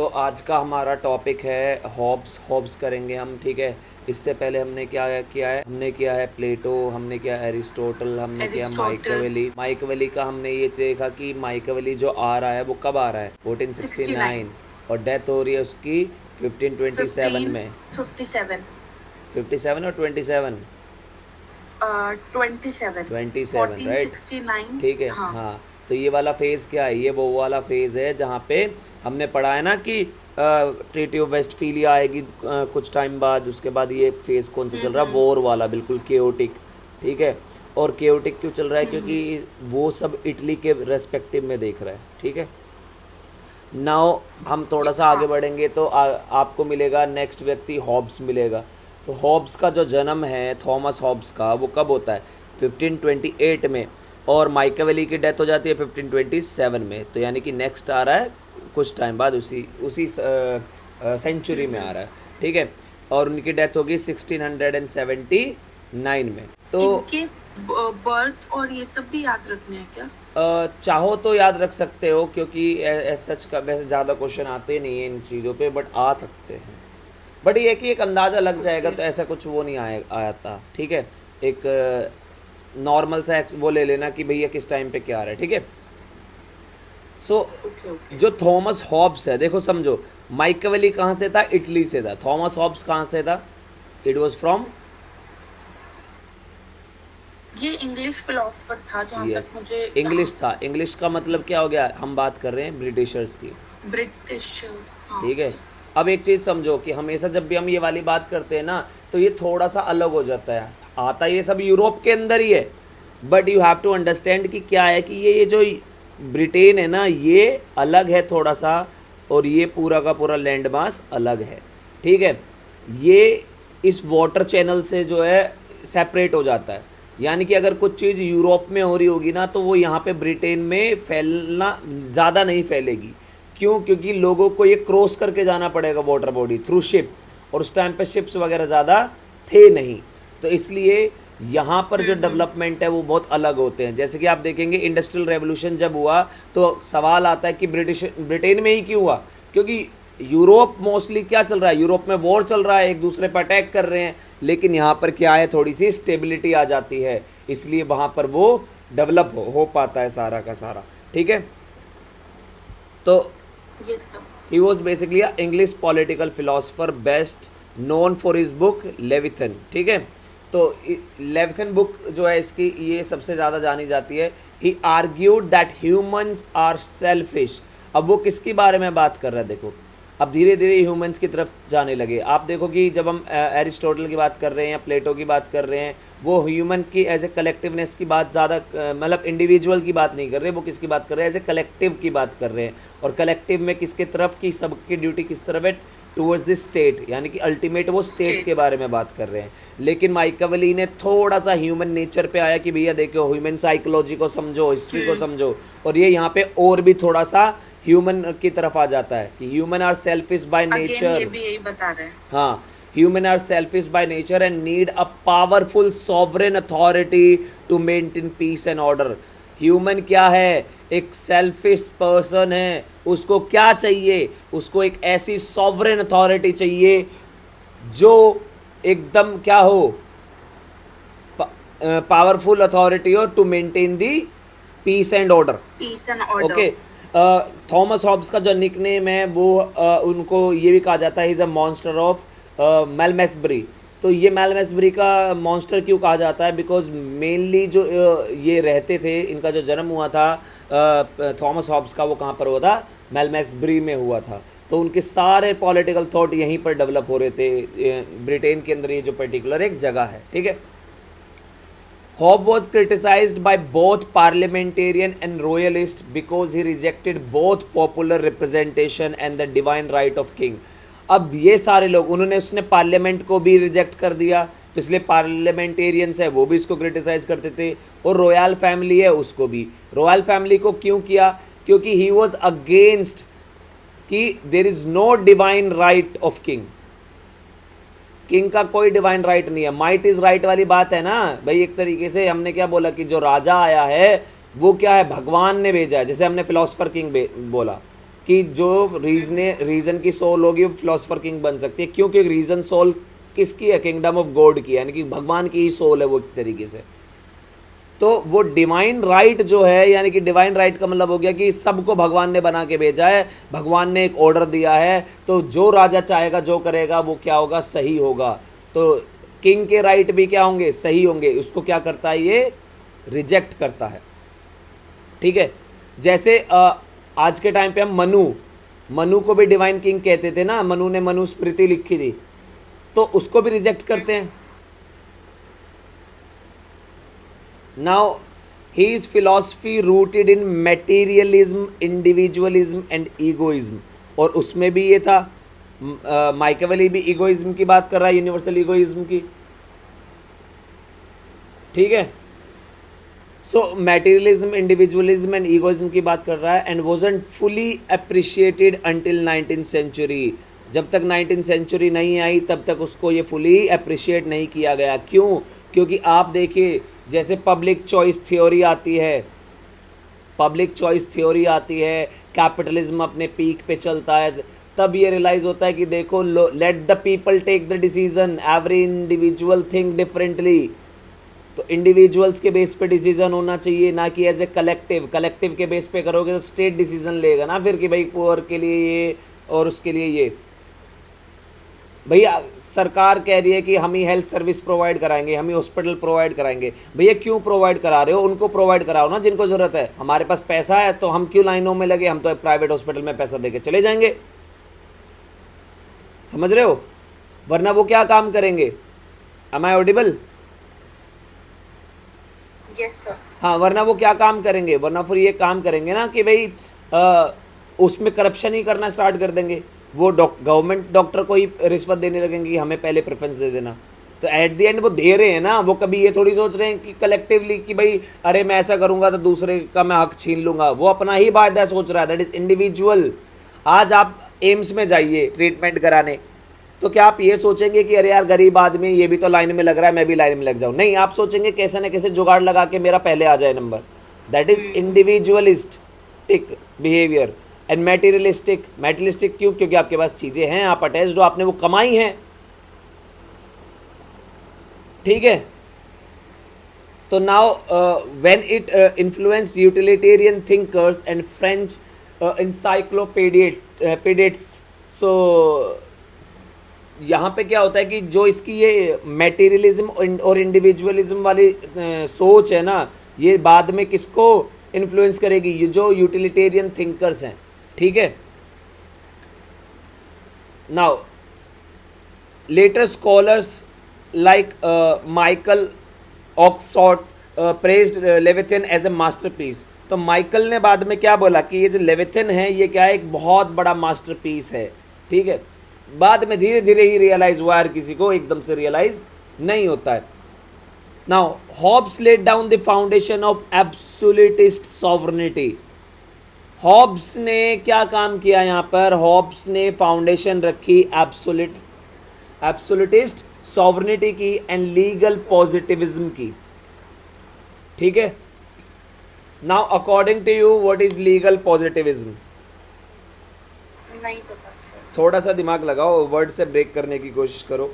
तो आज का हमारा टॉपिक है हॉब्स। हॉब्स करेंगे हम, ठीक है। इससे पहले हमने क्या किया है, हमने किया है प्लेटो, हमने किया एरिस्टोटल, हमने किया एरिस्टोटल। माइकेवेली। माइकेवेली का हमने ये देखा कि माइकेवेली जो आ रहा है वो कब आ रहा है, 69। 1469, और डेथ हो रही है उसकी 1527 15। में। 57। 57 और 27, 27। 27 राइट। 1469। ठीक है, हाँ। हाँ। तो ये वाला फेज़ क्या है, ये वो वाला फेज़ है जहाँ पे हमने पढ़ा है ना कि ट्रीटी ऑफ वेस्टफीलिया आएगी कुछ टाइम बाद। उसके बाद ये फेज़ कौन सा चल रहा है, हम्म। वॉर वाला, बिल्कुल केओटिक। ठीक है। और केओटिक क्यों चल रहा है, हम्म। क्योंकि वो सब इटली के रेस्पेक्टिव में देख रहा है। ठीक है। नाउ हम थोड़ा सा आगे हाँ। बढ़ेंगे तो आपको मिलेगा नेक्स्ट व्यक्ति, हॉब्स मिलेगा। तो हॉब्स का जो जन्म है थॉमस हॉब्स का, वो कब होता है, 1528 में। और माइकेवेली की डेथ हो जाती है 1527 में। तो यानी कि नेक्स्ट आ रहा है कुछ टाइम बाद, उसी उसी सेंचुरी में आ हम्म। रहा है। ठीक है। और उनकी डेथ होगी 1679 में। तो इनके बर्थ और ये सब भी याद रखने हैं क्या? चाहो तो याद रख सकते हो, क्योंकि सच का वैसे ज़्यादा क्वेश्चन आते नहीं हैं इन चीज़ों पे, बट आ सकते हैं। बट ये है कि एक अंदाज़ा लग जाएगा, ओके। तो ऐसा कुछ वो नहीं आता। ठीक है। एक नॉर्मल सा वो ले लेना कि भैया किस टाइम पे क्या आ रहा है। ठीक है। So okay. ओके। जो थॉमस हॉब्स है, देखो समझो, माइकेवेली कहाँ से था, इटली से था। थॉमस हॉब्स कहाँ से था, इट वॉज फ्रॉम, ये इंग्लिश फिलोसफर था जहाँ तक यस, मुझे। इंग्लिश हाँ। था। इंग्लिश का मतलब क्या हो गया, हम बात कर रहे हैं ब्रिटिशर्स की। ब्रिटिश। हाँ, ठीक है। ओके। अब एक चीज़ समझो कि हमेशा जब भी हम ये वाली बात करते हैं ना, तो ये थोड़ा सा अलग हो जाता है। आता ये सब यूरोप के अंदर ही है, but you have to understand कि क्या है कि ये जो ब्रिटेन है ना, ये अलग है थोड़ा सा, और ये पूरा का पूरा लैंड मास अलग है। ठीक है। ये इस वाटर चैनल से जो है सेपरेट हो जाता है। यानी कि अगर कुछ चीज़ यूरोप में हो रही होगी ना, तो वो यहाँ पे ब्रिटेन में फैलना ज़्यादा नहीं फैलेगी। क्यों, क्योंकि लोगों को ये क्रॉस करके जाना पड़ेगा वाटर बॉडी थ्रू शिप, और उस टाइम पे शिप्स वगैरह ज़्यादा थे नहीं। तो इसलिए यहाँ पर जो हम्म। डेवलपमेंट है वो बहुत अलग होते हैं। जैसे कि आप देखेंगे इंडस्ट्रियल रेवोल्यूशन जब हुआ, तो सवाल आता है कि ब्रिटेन में ही क्यों हुआ, क्योंकि यूरोप मोस्टली क्या चल रहा है, यूरोप में वॉर चल रहा है, एक दूसरे पर अटैक कर रहे हैं। लेकिन यहाँ पर क्या है, थोड़ी सी स्टेबिलिटी आ जाती है, इसलिए वहाँ पर वो डेवलप हो पाता है सारा का सारा। ठीक है। तो ये सब। He was basically a English political philosopher, best known for his book Leviathan. ठीक है। तो लेविथन बुक जो है इसकी, ये सबसे ज़्यादा जानी जाती है। He argued that humans are selfish. अब वो किसके बारे में बात कर रहा है, देखो, अब धीरे धीरे ह्यूमंस की तरफ जाने लगे। आप देखो कि जब हम एरिस्टोटल की बात कर रहे हैं या प्लेटो की बात कर रहे हैं, वो ह्यूमन की एज ए कलेक्टिवनेस की बात ज़्यादा, मतलब इंडिविजुअल की बात नहीं कर रहे, वो किसकी बात कर रहे हैं, एज ए कलेक्टिव की बात कर रहे हैं। और कलेक्टिव में किसके तरफ की, सबकी ड्यूटी किस तरफ है, टूवर्ड्स द स्टेट, यानी कि अल्टीमेट वो स्टेट के स्टेट। बारे में बात कर रहे हैं। लेकिन माइकेवेली ने थोड़ा सा ह्यूमन नेचर पे आया कि भैया देखो, ह्यूमन साइकोलॉजी को समझो, हिस्ट्री को हम्म। समझो। और ये यहाँ पे और भी थोड़ा सा ह्यूमन की तरफ आ जाता है कि human are selfish by again ये नेचर। भी यही बता रहे हैं। हाँ, human are selfish by nature and need a powerful sovereign authority to maintain peace and order. Human क्या है, एक सेल्फिश पर्सन है। उसको क्या चाहिए, उसको एक ऐसी सॉवरेन अथॉरिटी चाहिए जो एकदम क्या हो, पावरफुल अथॉरिटी हो to maintain the peace and order. Peace and order. Okay. Thomas Hobbes का जो निकनेम है वो उनको ये भी कहा जाता है, इज़ अ मॉन्स्टर ऑफ मेलमेसबरी। तो ये मेलमेसबरी का मॉन्स्टर क्यों कहा जाता है, बिकॉज मेनली जो ये रहते थे, इनका जो जन्म हुआ था थॉमस हॉब्स का, वो कहाँ पर हुआ था, मेलमेसबरी में हुआ था। तो उनके सारे पॉलिटिकल थॉट यहीं पर डेवलप हो रहे थे, ब्रिटेन के अंदर ये जो पर्टिकुलर एक जगह है। ठीक है। Hobbes was criticized by both parliamentarian and royalist because he rejected both popular representation and the divine right of king. अब ये सारे लोग, उन्होंने, उसने पार्लियामेंट को भी रिजेक्ट कर दिया, तो इसलिए पार्लियामेंटेरियंस है वो भी इसको क्रिटिसाइज करते थे, और रॉयल फैमिली है उसको भी। रॉयल फैमिली को क्यों किया, क्योंकि ही वॉज अगेंस्ट कि there is no divine right of king. King का कोई डिवाइन राइट नहीं है। माइट इज राइट वाली बात है ना भाई। एक तरीके से हमने क्या बोला कि जो राजा आया है वो क्या है, भगवान ने भेजा है। जैसे हमने फिलोसफर किंग बोला कि जो रीजन की सोल होगी वो फिलोसफर किंग बन सकती है, क्योंकि रीजन सोल किसकी है? किंगडम ऑफ गॉड की है, यानी कि भगवान की ही सोल है वो एक तरीके से। तो वो डिवाइन राइट जो है, यानी कि डिवाइन राइट का मतलब हो गया कि सबको भगवान ने बना के भेजा है, भगवान ने एक ऑर्डर दिया है, तो जो राजा चाहेगा जो करेगा वो क्या होगा? सही होगा। तो किंग के राइट भी क्या होंगे? सही होंगे। उसको क्या करता है? ये रिजेक्ट करता है। ठीक है, जैसे आज के टाइम पे हम मनु को भी डिवाइन किंग कहते थे ना, मनु ने मनुस्मृति लिखी थी, तो उसको भी रिजेक्ट करते हैं। Now his philosophy rooted in materialism, individualism and egoism, और उसमें भी ये था, माइकेवेली भी ईगोइज्म की बात कर रहा है, यूनिवर्सल ईगोइज्म की। ठीक है, so materialism, individualism and egoism की बात कर रहा है, and wasn't fully appreciated until 19th century. जब तक 19th सेंचुरी नहीं आई तब तक उसको ये फुली अप्रिशिएट नहीं किया गया। क्यों? क्योंकि आप देखिए, जैसे पब्लिक चॉइस थ्योरी आती है, कैपिटलिज्म अपने पीक पे चलता है, तब ये रियलाइज होता है कि देखो, let the people take the decision, every individual think differently. तो इंडिविजुअल्स के बेस पे डिसीजन होना चाहिए, ना कि एज ए कलेक्टिव के बेस पे करोगे तो स्टेट डिसीजन लेगा ना फिर, कि भाई पुअर के लिए ये और उसके लिए ये। भैया सरकार कह रही है कि हम ही हेल्थ सर्विस प्रोवाइड कराएंगे, हम ही हॉस्पिटल प्रोवाइड कराएंगे। भैया क्यों प्रोवाइड करा रहे हो? उनको प्रोवाइड कराओ ना जिनको ज़रूरत है। हमारे पास पैसा है तो हम क्यों लाइनों में लगे? हम तो प्राइवेट हॉस्पिटल में पैसा देके चले जाएंगे, समझ रहे हो? वरना वो क्या काम करेंगे? Am I audible? Yes sir. हाँ, वरना वो क्या काम करेंगे? वरना फिर ये काम करेंगे ना कि भाई उसमें करप्शन ही करना स्टार्ट कर देंगे। वो गवर्नमेंट डॉक्टर को ही रिश्वत देने लगेंगे कि हमें पहले प्रेफरेंस दे देना। तो एट द एंड वो दे रहे हैं ना, वो कभी ये थोड़ी सोच रहे हैं कि कलेक्टिवली कि भाई अरे मैं ऐसा करूंगा तो दूसरे का मैं हक छीन लूंगा। वो अपना ही फायदा सोच रहा है, दैट इज इंडिविजुअल। आज आप एम्स में जाइए ट्रीटमेंट कराने, तो क्या आप ये सोचेंगे कि अरे यार गरीब आदमी ये भी तो लाइन में लग रहा है, मैं भी लाइन में लग जाऊं? नहीं, आप सोचेंगे कैसे ना कैसे जुगाड़ लगा के मेरा पहले आ जाए number. That is individualistic behaviour. And materialistic क्यों? क्योंकि आपके पास चीज़ें हैं, आप अटैच्ड हो, आपने वो कमाई हैं। ठीक है, तो now when it influenced utilitarian thinkers and French encyclopaedists, so यहाँ पे क्या होता है कि जो इसकी ये मैटेरियलिज्म और इंडिविजुअलिज्म वाली सोच है ना, ये बाद में किसको इन्फ्लुएंस करेगी? ये जो यूटिलिटेरियन थिंकर्स हैं। ठीक है, now later scholars like Michael Oxford praised Leviathan as a masterpiece. तो माइकल ने बाद में क्या बोला कि ये जो लेविथिन है ये क्या है? एक बहुत बड़ा मास्टरपीस है। ठीक है, बाद में धीरे धीरे ही रियलाइज हुआ, हर किसी को एकदम से रियलाइज नहीं होता है। Now Hobbes laid down the foundation of absolutist sovereignty. Hobbes ने क्या काम किया यहाँ पर? हॉब्स ने फाउंडेशन रखी एब्सोल्यूटिस्ट सॉवरेनिटी की एंड लीगल पॉजिटिविज्म की। ठीक है, now according to you what is legal positivism? नहीं पता। थोड़ा सा दिमाग लगाओ, वर्ड से ब्रेक करने की कोशिश करो।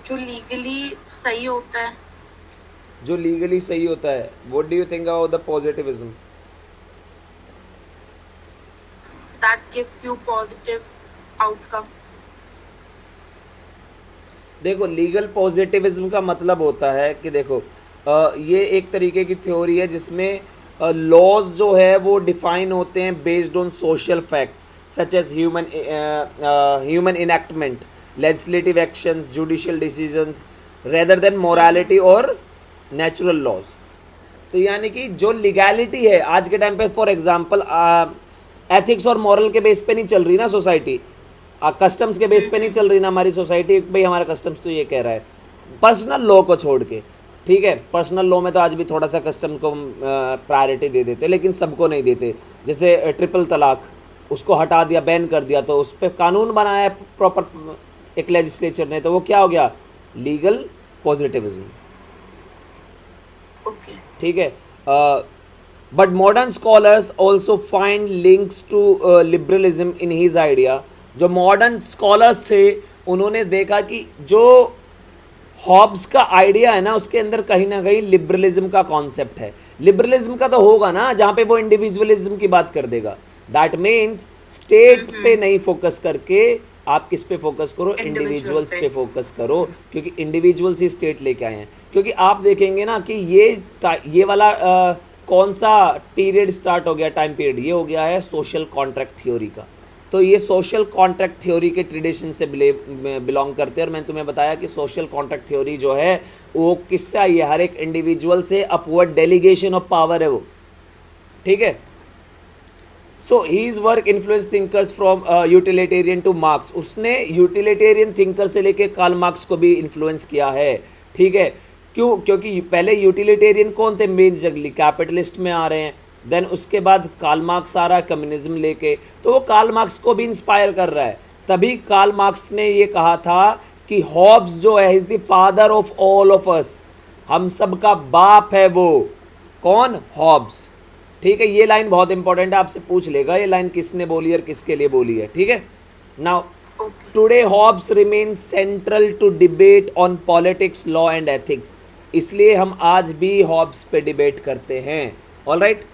जो लीगली सही होता है। जो लीगली सही होता है। What do you think about the positivism? That gives you positive outcome. देखो, लीगल पॉजिटिविज्म का मतलब होता है कि देखो ये एक तरीके की थ्योरी है जिसमें लॉज जो है वो डिफाइन होते हैं based on social facts such as human enactment, legislative action, judicial decisions rather than morality और नेचुरल लॉज। तो यानी कि जो लीगैलिटी है आज के टाइम पे, फॉर एग्जांपल एथिक्स और मॉरल के बेस पे नहीं चल रही ना सोसाइटी, कस्टम्स के बेस पे नहीं चल रही ना हमारी सोसाइटी। भाई हमारा कस्टम्स तो ये कह रहा है, पर्सनल लॉ को छोड़ के। ठीक है, पर्सनल लॉ में तो आज भी थोड़ा सा कस्टम को प्रायोरिटी दे देते, लेकिन सबको नहीं देते। जैसे ट्रिपल तलाक, उसको हटा दिया, बैन कर दिया, तो उस पर कानून बनाया प्रॉपर एक लेजिस्लेचर ने, तो वो क्या हो गया? Legal positivism. ओके। ठीक है। But modern scholars also find links to liberalism in his idea. जो मॉडर्न स्कॉलर्स थे उन्होंने देखा कि जो हॉब्स का आइडिया है ना उसके अंदर कहीं ना कहीं लिबरलिज्म का कॉन्सेप्ट है। लिबरलिज्म का तो होगा ना जहाँ पे वो इंडिविजुअलिज्म की बात कर देगा। दैट मीन्स स्टेट पे नहीं फोकस करके आप किस पे फोकस करो, इंडिविजुअल इंडिविजुअल्स पे। पे फोकस करो, क्योंकि इंडिविजुअल्स ही स्टेट लेके आए हैं। क्योंकि आप देखेंगे ना कि ये वाला कौन सा पीरियड स्टार्ट हो गया, टाइम पीरियड ये हो गया है सोशल कॉन्ट्रैक्ट थ्योरी का। तो ये सोशल कॉन्ट्रैक्ट थ्योरी के ट्रेडिशन से बिलोंग करते हैं। और मैंने तुम्हें बताया कि सोशल कॉन्ट्रैक्ट थ्योरी जो है वो किससे आई है, हर एक इंडिविजुअल से अपवर्ड डेलीगेशन ऑफ पावर है वो, ठीक है। So his work influence thinkers from utilitarian to Marx. उसने यूटिलिटेरियन थिंकर से लेके कार्ल मार्क्स को भी इन्फ्लुएंस किया है, ठीक है। क्यों? क्योंकि पहले यूटिलिटेरियन कौन थे, मेन जगली कैपिटलिस्ट में आ रहे हैं। देन उसके बाद कार्ल मार्क्स आ रहा है कम्युनिज्म लेके, तो वो कार्ल मार्क्स को भी इंस्पायर कर रहा है। तभी कार्ल मार्क्स ने ये कहा था कि हॉब्स जो है is the father of all of us, हम सब का बाप है वो। कौन? हॉब्स, ठीक है। ये लाइन बहुत इंपॉर्टेंट है, आपसे पूछ लेगा ये लाइन किसने बोली और किसके लिए बोली है, ठीक है। Now okay. Today Hobbes remain central to debate on politics, law and ethics. इसलिए हम आज भी हॉब्स पे डिबेट करते हैं। All right,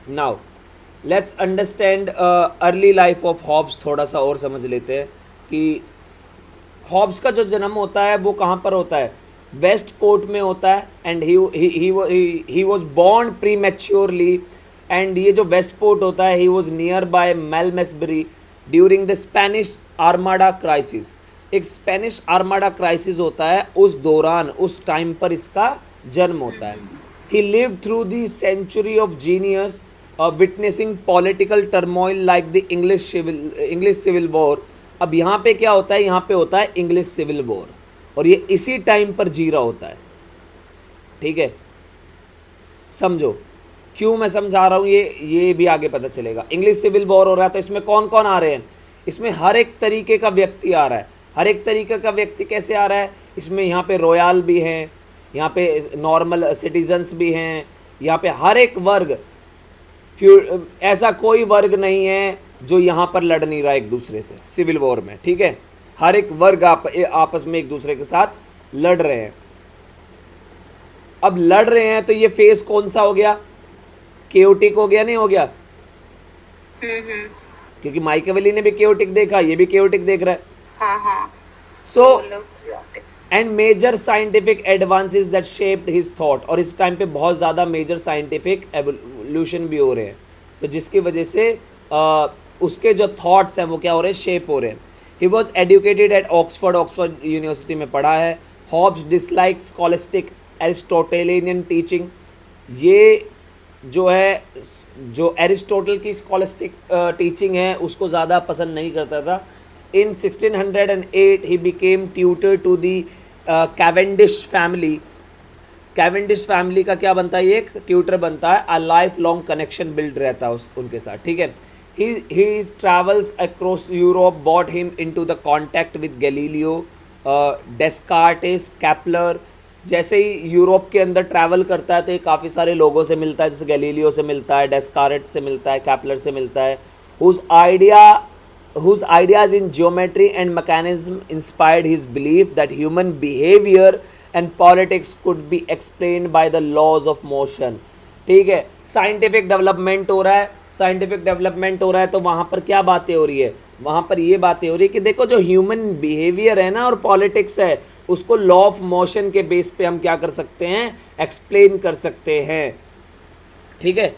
now let's understand early life of Hobbes. थोड़ा सा और समझ लेते हैं कि हॉब्स का जो जन्म होता है वो कहाँ पर होता है, वेस्ट पोर्ट में होता है। एंड ही वॉज बॉर्न प्री मैच्योरली। एंड ये जो वेस्ट पोर्ट होता है, he was nearby Malmesbury during the Spanish Armada crisis. एक स्पेनिश आर्माडा क्राइसिस होता है, उस दौरान उस टाइम पर इसका जन्म होता है। He lived through the century of genius witnessing political turmoil like the English civil war. अब यहाँ पे क्या होता है, यहाँ पे होता है इंग्लिश सिविल वॉर, और ये इसी टाइम पर जी रहा होता है, ठीक है। समझो क्यों मैं समझा रहा हूँ, ये भी आगे पता चलेगा। इंग्लिश सिविल वॉर हो रहा है तो इसमें कौन कौन आ रहे हैं, इसमें हर एक तरीके का व्यक्ति आ रहा है। हर एक तरीके का व्यक्ति कैसे आ रहा है, इसमें यहाँ पे रॉयल भी हैं, यहाँ पे नॉर्मल सिटीजन्स भी हैं, यहाँ पे हर एक वर्ग, ऐसा कोई वर्ग नहीं है जो यहाँ पर लड़ नहीं रहा एक दूसरे से सिविल वॉर में, ठीक है। हर एक वर्ग आपस में एक दूसरे के साथ लड़ रहे हैं। अब लड़ रहे हैं तो ये फेस कौन सा हो गया, केओटिक हो गया, नहीं हो गया? क्योंकि माइकेवेली ने भी केओटिक देखा, ये भी केओटिक देख रहा है। हाँ हाँ। सो मतलब chaotic। And major scientific advances that shaped his thought. और इस टाइम पे बहुत ज़्यादा मेजर साइंटिफिक एवोल्यूशन भी हो रहे हैं, तो जिसकी वजह से उसके जो थॉट्स हैं वो क्या हो रहे हैं, शेप हो रहे हैं। He was educated at Oxford University में पढ़ा है। Hobbes dislike scholastic Aristotelian teaching. ये जो है, जो एरिस्टोटल की स्कॉलिस्टिक टीचिंग है उसको ज़्यादा पसंद नहीं करता था। In 1608 he became tutor to the Cavendish family. Cavendish family का क्या बनता है, ये एक ट्यूटर बनता है। A lifelong connection build रहता है उनके साथ, ठीक है। His travels across Europe brought him into the contact with Galileo, Descartes, Kepler। जैसे ही यूरोप के अंदर ट्रैवल करता है तो ये काफ़ी सारे लोगों से मिलता है, जैसे गैलीलियो से मिलता है, डेस्कार्टेस से मिलता है, कैपलर से मिलता है। whose ideas in geometry and mechanism inspired his belief that human behavior and politics could be explained by the laws of motion। ठीक है, साइंटिफिक डेवलपमेंट हो रहा है, साइंटिफिक डेवलपमेंट हो रहा है तो वहाँ पर क्या बातें हो रही है, वहाँ पर ये बातें हो रही है कि देखो जो ह्यूमन बिहेवियर है ना और पॉलिटिक्स है उसको लॉ ऑफ मोशन के बेस पे हम क्या कर सकते हैं, एक्सप्लेन कर सकते हैं, ठीक है।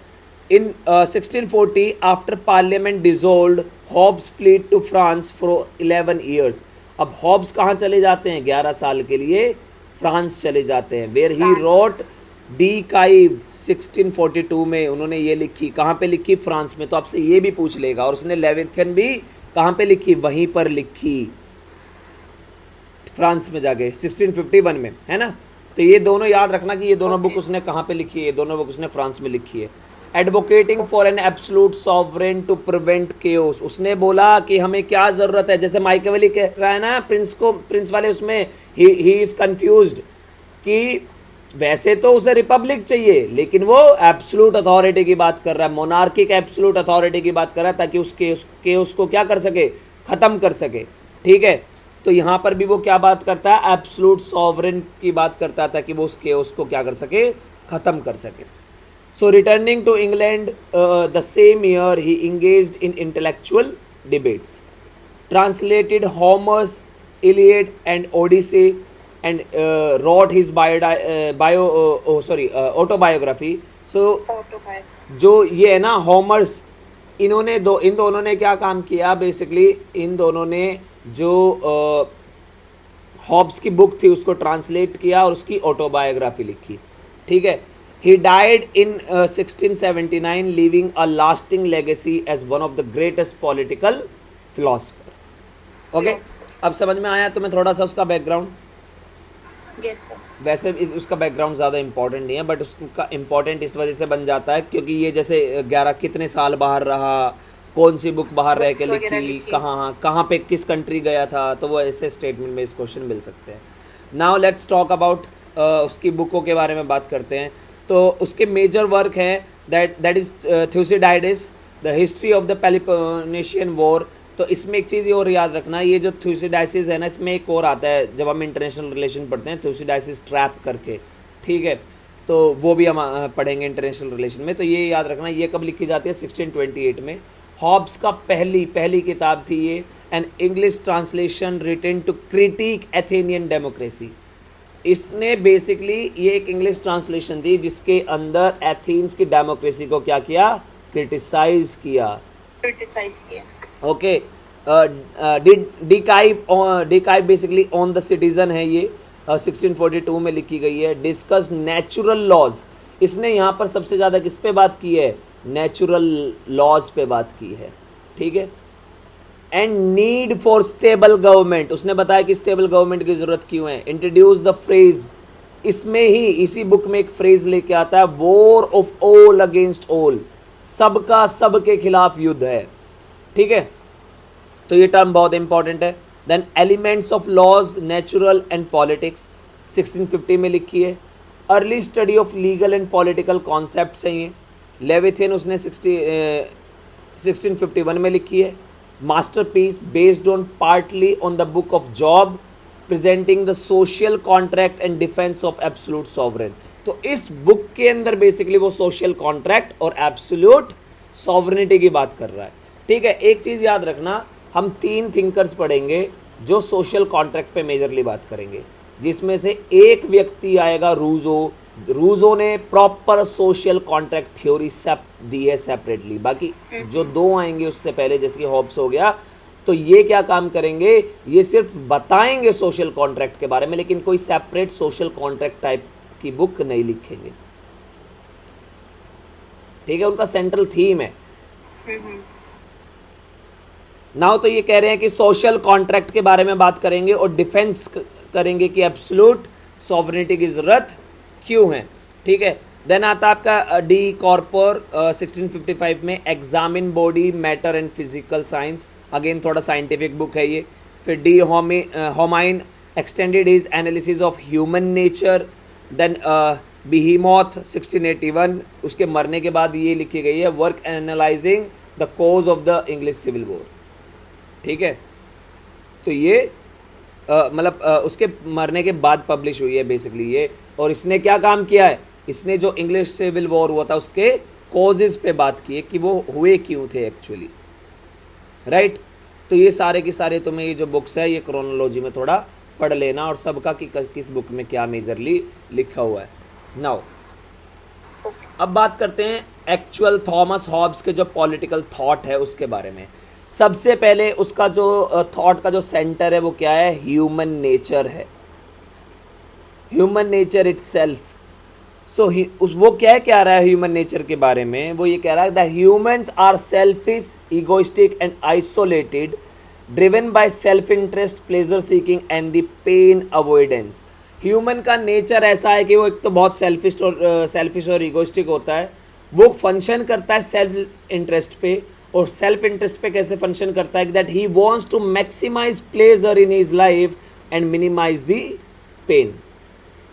In 1640 after parliament dissolved Hobbes fled to France for 11 years. अब हॉब्स कहाँ चले जाते हैं, 11 साल के लिए फ्रांस चले जाते हैं। Where he wrote De Cive 1642 में उन्होंने ये लिखी, कहाँ पे लिखी, फ्रांस में। तो आपसे ये भी पूछ लेगा। और उसने लेविथन भी कहाँ पे लिखी, वहीं पर लिखी, फ्रांस में जाके 1651 में, है ना। तो ये दोनों याद रखना कि ये दोनों बुक उसने कहाँ पे लिखी है, ये दोनों बुक उसने फ्रांस में लिखी है। Advocating for an absolute sovereign to prevent chaos. उसने बोला कि हमें क्या ज़रूरत है, जैसे माइकेवेली कह रहा है ना प्रिंस वाले उसमें ही इज़ कन्फ्यूज्ड कि वैसे तो उसे रिपब्लिक चाहिए, लेकिन वो एब्सोल्यूट अथॉरिटी की बात कर रहा है, मोनार्किक एब्सोल्यूट अथॉरिटी की बात कर रहा है, ताकि उसके उसको क्या कर सके, ख़त्म कर सके। ठीक है, तो यहाँ पर भी वो क्या बात करता है, एब्सोल्यूट सॉवरेन की बात करता है, ताकि वो उसको क्या कर सके, ख़त्म कर सके। So returning to England the same year he engaged in intellectual debates, translated Homer's Iliad and Odyssey, and wrote his autobiography. So autobiography. जो ये है ना होमर्स, इन दोनों ने क्या काम किया बेसिकली, इन दोनों ने जो हॉब्स की बुक थी उसको ट्रांसलेट किया और उसकी ऑटोबायोग्राफी लिखी। ठीक है, he died in 1679 leaving a lasting legacy as one of the greatest political philosopher. Okay, अब समझ में आया तुम्हें थोड़ा सा उसका बैकग्राउंड? Yes sir. वैसे उसका बैकग्राउंड ज़्यादा इंपॉर्टेंट नहीं है, बट उसका इम्पॉर्टेंट इस वजह से बन जाता है क्योंकि ये जैसे 11 कितने साल बाहर रहा, कौन सी बुक बाहर रह के Books वगैरह लिखी, लिखी। कहाँ पे किस कंट्री गया था, तो वो ऐसे स्टेटमेंट में इस क्वेश्चन मिल सकते हैं। नाउ लेट्स टॉक अबाउट उसकी बुकों के बारे में बात करते हैं। तो उसके मेजर वर्क हैं that is Thucydides, the history of the Peloponnesian war. तो इसमें एक चीज़ ये और याद रखना, ये जो थ्यूसिडाइसिस है ना, इसमें एक और आता है जब हम इंटरनेशनल रिलेशन पढ़ते हैं, थ्यूसिडाइसिस ट्रैप करके। ठीक है, तो वो भी हम पढ़ेंगे इंटरनेशनल रिलेशन में। तो ये याद रखना, ये कब लिखी जाती है, 1628 में। हॉब्स का पहली किताब थी ये, an English translation written to critique Athenian democracy. इसने बेसिकली ये एक इंग्लिश ट्रांसलेशन थी जिसके अंदर एथेंस की डेमोक्रेसी को क्या किया, क्रिटिसाइज किया। क्रिटिसाइज किया। ओके, डिकाइव बेसिकली ऑन द सिटीजन है ये, 1642 में लिखी गई है। डिस्कस नेचुरल लॉज, इसने यहाँ पर सबसे ज़्यादा किस पे बात की है, नेचुरल लॉज पे बात की है। ठीक है, and need for stable government, उसने बताया कि स्टेबल गवर्नमेंट की ज़रूरत क्यों है। इंट्रोड्यूस द फ्रेज, इसमें ही इसी बुक में एक फ्रेज लेके आता है, war of all against all, सबका सबके खिलाफ युद्ध है। ठीक है, तो ये टर्म बहुत इंपॉर्टेंट है। Then elements of laws natural and politics, 1650 में लिखी है। Early study of legal and political concepts हैं ये। लेविथियन उसने 1651 में लिखी है। Masterpiece based on partly on the book of Job, presenting the social contract and defence of absolute sovereign. तो इस बुक के अंदर बेसिकली वो सोशल कॉन्ट्रैक्ट और एब्सोल्यूट सॉवरेनिटी की बात कर रहा है। ठीक है, एक चीज़ याद रखना, हम 3 थिंकर्स पढ़ेंगे जो सोशल कॉन्ट्रैक्ट पे मेजरली बात करेंगे, जिसमें से एक व्यक्ति आएगा रूजो। रूजो ने प्रॉपर सोशल कॉन्ट्रैक्ट थ्योरी दी है सेपरेटली। बाकी जो 2 आएंगे उससे पहले, जैसे कि हॉब्स हो गया, तो ये क्या काम करेंगे, ये सिर्फ बताएंगे सोशल कॉन्ट्रैक्ट के बारे में, लेकिन कोई सेपरेट सोशल कॉन्ट्रैक्ट टाइप की बुक नहीं लिखेंगे। ठीक है, उनका सेंट्रल थीम है। नाउ तो ये कह रहे हैं कि सोशल कॉन्ट्रैक्ट के बारे में बात करेंगे और डिफेंस करेंगे कि एब्सोल्यूट सॉवरेनिटी की ज़रूरत क्यों है। ठीक है, देन आता आपका डी कॉर्पोर 1655 में, examine body matter and physical science, again थोड़ा साइंटिफिक बुक है ये। फिर डी होमाइन extended his analysis of human nature. Then Behemoth 1681, उसके मरने के बाद ये लिखी गई है, work analysing the cause of the English civil War. ठीक है, तो ये मतलब उसके मरने के बाद पब्लिश हुई है बेसिकली ये। और इसने क्या काम किया है, इसने जो इंग्लिश सिविल वॉर हुआ था उसके कॉजेज़ पे बात की है कि वो हुए क्यों थे एक्चुअली। राइट, तो ये सारे के सारे तुम्हें ये जो बुक्स है ये क्रोनोलॉजी में थोड़ा पढ़ लेना, और सबका कि किस बुक में क्या मेजरली लिखा हुआ है। नाउ अब बात करते हैं एक्चुअल थॉमस हॉब्स के जो पॉलिटिकल थॉट है उसके बारे में। सबसे पहले उसका जो थॉट का जो सेंटर है वो क्या है, ह्यूमन नेचर है, ह्यूमन नेचर इटसेल्फ। सो वो क्या रहा है ह्यूमन नेचर के बारे में, वो ये कह रहा है that humans are selfish, egoistic and isolated, driven by self interest, pleasure seeking and the pain avoidance. Human का नेचर ऐसा है कि वो एक तो बहुत सेल्फिश और इगोइस्टिक होता है, वो फंक्शन करता है सेल्फ इंटरेस्ट पे। और सेल्फ इंटरेस्ट पे कैसे फंक्शन करता है, that he wants to maximise pleasure in his life and minimise the pain.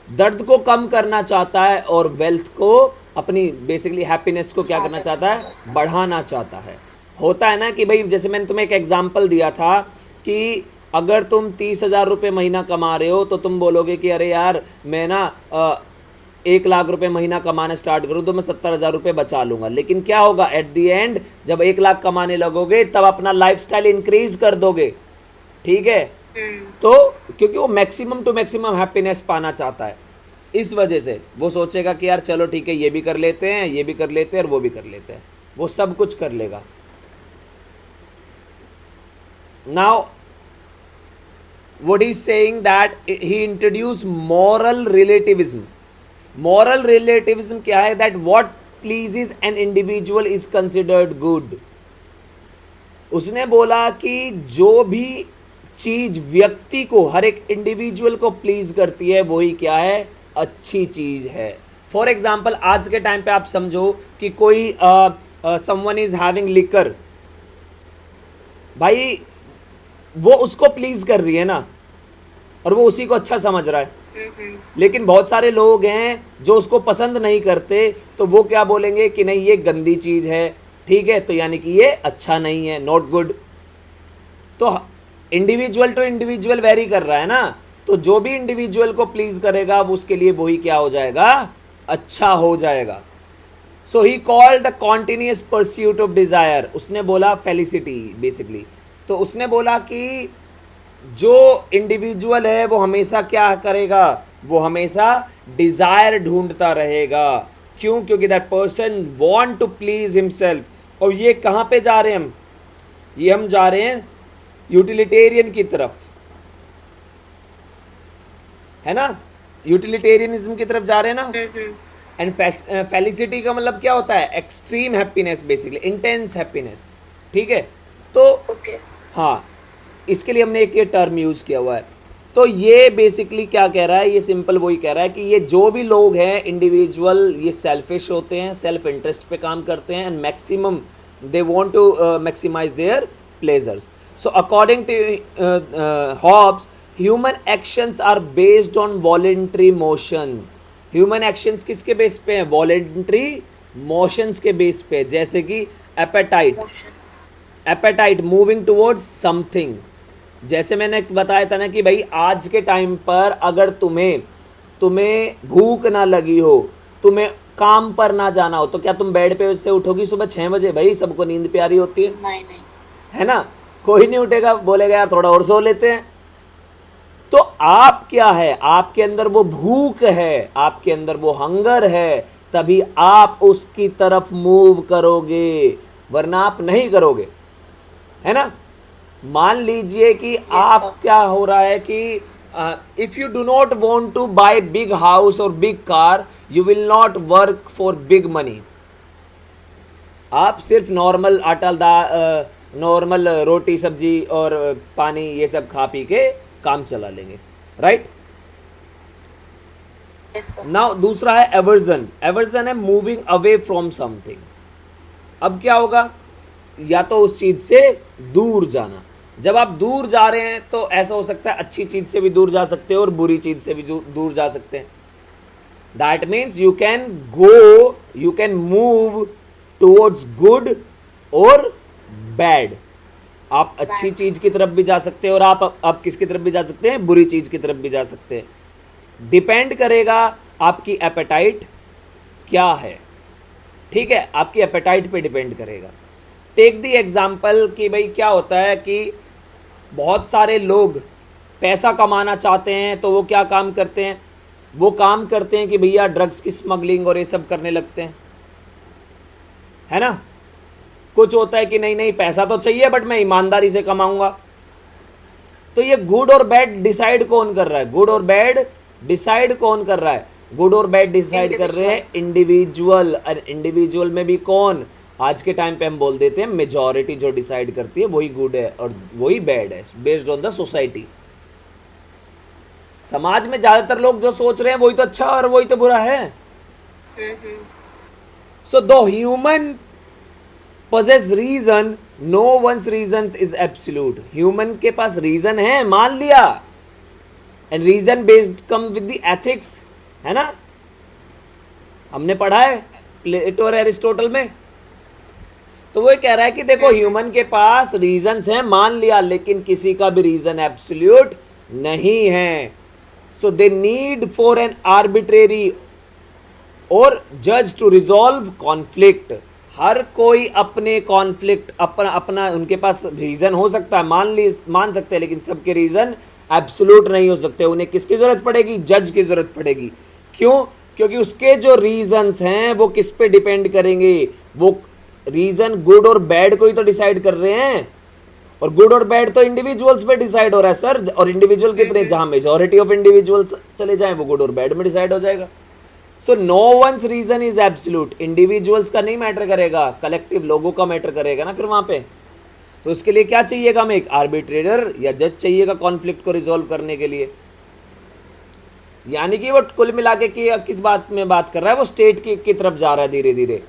दर्द को कम करना चाहता है और वेल्थ को, अपनी बेसिकली हैप्पीनेस को क्या करना चाहता है, बढ़ाना चाहता है। होता है ना कि भाई, जैसे मैंने तुम्हें एक एग्जांपल दिया था कि अगर तुम 30,000 रुपये महीना कमा रहे हो तो तुम बोलोगे कि अरे यार मैं ना 1 लाख रुपए महीना कमाना स्टार्ट करूँ तो मैं 70,000 रुपये बचा लूंगा। लेकिन क्या होगा एट द एंड, जब 1 लाख कमाने लगोगे तब अपना लाइफस्टाइल इंक्रीज कर दोगे, ठीक है। तो क्योंकि वो मैक्सिमम टू मैक्सिमम हैप्पीनेस पाना चाहता है, इस वजह से वो सोचेगा कि यार चलो ठीक है, ये भी कर लेते हैं, ये भी कर लेते हैं और वो भी कर लेते हैं, वो सब कुछ कर लेगा। Now what he's saying that he introduced moral relativism. Moral relativism क्या है? that what pleases an individual is considered good. उसने बोला कि जो भी चीज व्यक्ति को, हर एक इंडिविजुअल को प्लीज करती है वही क्या है, अच्छी चीज है। फॉर एग्जाम्पल आज के टाइम पे आप समझो कि कोई समवन इज हैविंग लिकर, भाई वो उसको प्लीज कर रही है ना, और वो उसी को अच्छा समझ रहा है। लेकिन बहुत सारे लोग हैं जो उसको पसंद नहीं करते, तो वो क्या बोलेंगे कि नहीं ये गंदी चीज है, ठीक है, तो यानी कि ये अच्छा नहीं है, नॉट गुड। तो इंडिविजुअल टू इंडिविजुअल वेरी कर रहा है ना, तो जो भी इंडिविजुअल को प्लीज करेगा वो उसके लिए वही क्या हो जाएगा, अच्छा हो जाएगा। So he called the continuous pursuit of desire, उसने बोला फेलिसिटी बेसिकली। तो उसने बोला कि जो इंडिविजुअल है वो हमेशा क्या करेगा, वो हमेशा डिजायर ढूंढता रहेगा। क्यों? क्योंकि that person want to please himself. और ये कहाँ पे जा रहे हैं हम? ये हम जा रहे हैं यूटिलिटेरियन की तरफ, है ना, यूटिलिटेरियनिज्म की तरफ जा रहे हैं ना। एंड फेलिसिटी का मतलब क्या होता है, extreme happiness, basically intense happiness, ठीक है। तो हाँ, इसके लिए हमने एक ये टर्म यूज किया हुआ है। तो ये बेसिकली क्या कह रहा है, ये सिंपल वही कह रहा है कि ये जो भी लोग हैं इंडिविजुअल, ये सेल्फिश होते हैं, सेल्फ इंटरेस्ट पे काम करते हैं, and maximum they want to maximise their pleasures. So according to Hobbes, human actions are based on voluntary motion. Human actions किसके बेस पे हैं? वॉलेंट्री मोशंस के बेस पे। जैसे कि appetite, appetite moving towards something. जैसे मैंने बताया था ना कि भाई आज के टाइम पर अगर तुम्हें भूख ना लगी हो, तुम्हें काम पर ना जाना हो, तो क्या तुम बेड पे से उठोगी सुबह 6 बजे? भाई सबको नींद प्यारी होती है, नहीं, है ना, कोई नहीं उठेगा, बोलेगा यार थोड़ा और सो लेते हैं। तो आप क्या है, आपके अंदर वो भूख है, आपके अंदर वो हंगर है, तभी आप उसकी तरफ मूव करोगे, वरना आप नहीं करोगे, है ना। मान लीजिए कि आप क्या हो रहा है कि if you do not want to buy big house और big car, you will not work for big money. आप सिर्फ नॉर्मल आटा नॉर्मल रोटी सब्जी और पानी ये सब खा पी के काम चला लेंगे, राइट। नाउ दूसरा है एवर्जन। एवर्जन है मूविंग अवे फ्रॉम समथिंग। अब क्या होगा, या तो उस चीज से दूर जाना। जब आप दूर जा रहे हैं तो ऐसा हो सकता है अच्छी चीज से भी दूर जा सकते हैं और बुरी चीज से भी दूर जा सकते हैं। That means you can move towards good और बैड। आप अच्छी चीज की तरफ भी जा सकते हैं और आप किसकी तरफ भी जा सकते हैं, बुरी चीज की तरफ भी जा सकते हैं। डिपेंड करेगा आपकी एपेटाइट क्या है, ठीक है, आपकी एपेटाइट पे डिपेंड करेगा। टेक दी एग्जाम्पल कि भाई क्या होता है कि बहुत सारे लोग पैसा कमाना चाहते हैं, तो वो क्या काम करते हैं, वो काम करते हैं कि भैया ड्रग्स की स्मगलिंग और ये सब करने लगते हैं, है ना। कुछ होता है कि नहीं पैसा तो चाहिए बट मैं ईमानदारी से कमाऊंगा। तो ये गुड और बैड डिसाइड कौन कर रहा है, गुड और बैड डिसाइड कौन कर रहा है, गुड और बैड डिसाइड कर रहे हैं इंडिविजुअल। और इंडिविजुअल में भी कौन, आज के टाइम पे हम बोल देते हैं मेजॉरिटी जो डिसाइड करती है वही गुड है और वही बैड है, बेस्ड ऑन द सोसाइटी। समाज में ज्यादातर लोग जो सोच रहे हैं वही तो अच्छा और वही तो बुरा है। So the human possess reason, no one's reasons is absolute. Human के पास रीजन है, मान लिया, and reason based come with the ethics, है ना, हमने पढ़ा है प्लेटो और एरिस्टोटल में। तो वो कह रहा है कि देखो ह्यूमन के पास रीजंस हैं, मान लिया, लेकिन किसी का भी रीजन एब्सोल्यूट नहीं है। So they need for an arbitrary और जज टू रिजॉल्व कॉन्फ्लिक्ट। हर कोई अपने कॉन्फ्लिक्ट अपना अपना उनके पास रीजन हो सकता है, मान सकते हैं, लेकिन सबके रीजन एब्सोल्यूट नहीं हो सकते। उन्हें किसकी जरूरत पड़ेगी? जज की जरूरत पड़ेगी। क्यों? क्योंकि उसके जो रीजंस हैं वो किस पे डिपेंड करेंगे? वो रीजन गुड और बैड को ही तो डिसाइड कर रहे हैं, और गुड और बैड तो इंडिविजुअल्स पे डिसाइड हो रहा है सर। और इंडिविजुअल कितने? जहां मेजॉरिटी ऑफ इंडिविजुअल्स चले जाएं वो गुड और बैड में डिसाइड हो जाएगा। So no one's reason is absolute. Individuals का नहीं मैटर करेगा, कलेक्टिव लोगों का मैटर करेगा ना फिर वहां पे। तो उसके लिए क्या चाहिएगा हमें? एक आर्बिट्रेटर या जज चाहिएगा कॉन्फ्लिक्ट को रिजॉल्व करने के लिए। यानी कि वो कुल मिला के किस बात में बात कर रहा है? वो स्टेट की तरफ जा रहा है धीरे धीरे।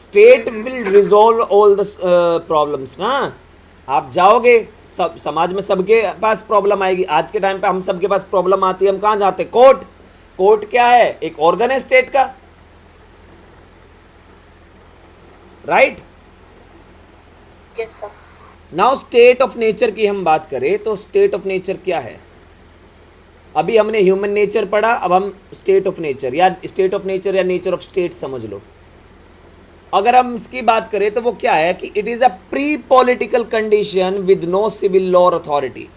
State will resolve all the problems ना। आप जाओगे, सब समाज में सबके पास प्रॉब्लम आएगी। आज के टाइम पे हम सबके पास प्रॉब्लम आती है, हम कहाँ जाते? कोर्ट। कोर्ट क्या है? एक ऑर्गन है स्टेट का, right? Yes sir. Now state of nature की हम बात करें तो स्टेट ऑफ नेचर क्या है? अभी हमने ह्यूमन नेचर पढ़ा, अब हम स्टेट ऑफ नेचर या नेचर ऑफ स्टेट समझ लो। अगर हम इसकी बात करें तो वो क्या है कि it is a pre political condition with no civil law authority.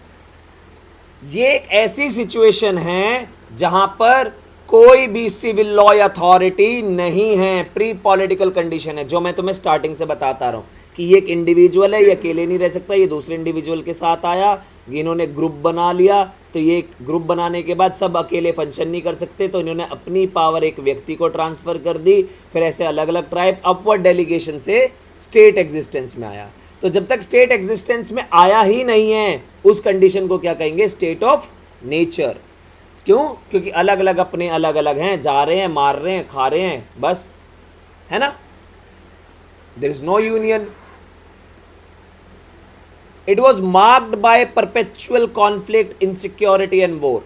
ये एक ऐसी सिचुएशन है जहां पर कोई भी सिविल लॉ या अथॉरिटी नहीं है। प्री पॉलिटिकल कंडीशन है, जो मैं तुम्हें स्टार्टिंग से बताता रहा हूं कि ये एक इंडिविजुअल है, ये अकेले नहीं रह सकता, ये दूसरे इंडिविजुअल के साथ आया, इन्होंने ग्रुप बना लिया, तो ये ग्रुप बनाने के बाद सब अकेले फंक्शन नहीं कर सकते, तो इन्होंने अपनी पावर एक व्यक्ति को ट्रांसफर कर दी। फिर ऐसे अलग अलग ट्राइब अपवर्ड डेलीगेशन से स्टेट एग्जिस्टेंस में आया। तो जब तक स्टेट एग्जिस्टेंस में आया ही नहीं है, उस कंडीशन को क्या कहेंगे? State of nature. क्यों? क्योंकि अलग अलग अपने अलग अलग हैं, जा रहे हैं, मार रहे हैं, खा रहे हैं, बस, है ना? There is no union. It was marked by perpetual conflict, insecurity and war.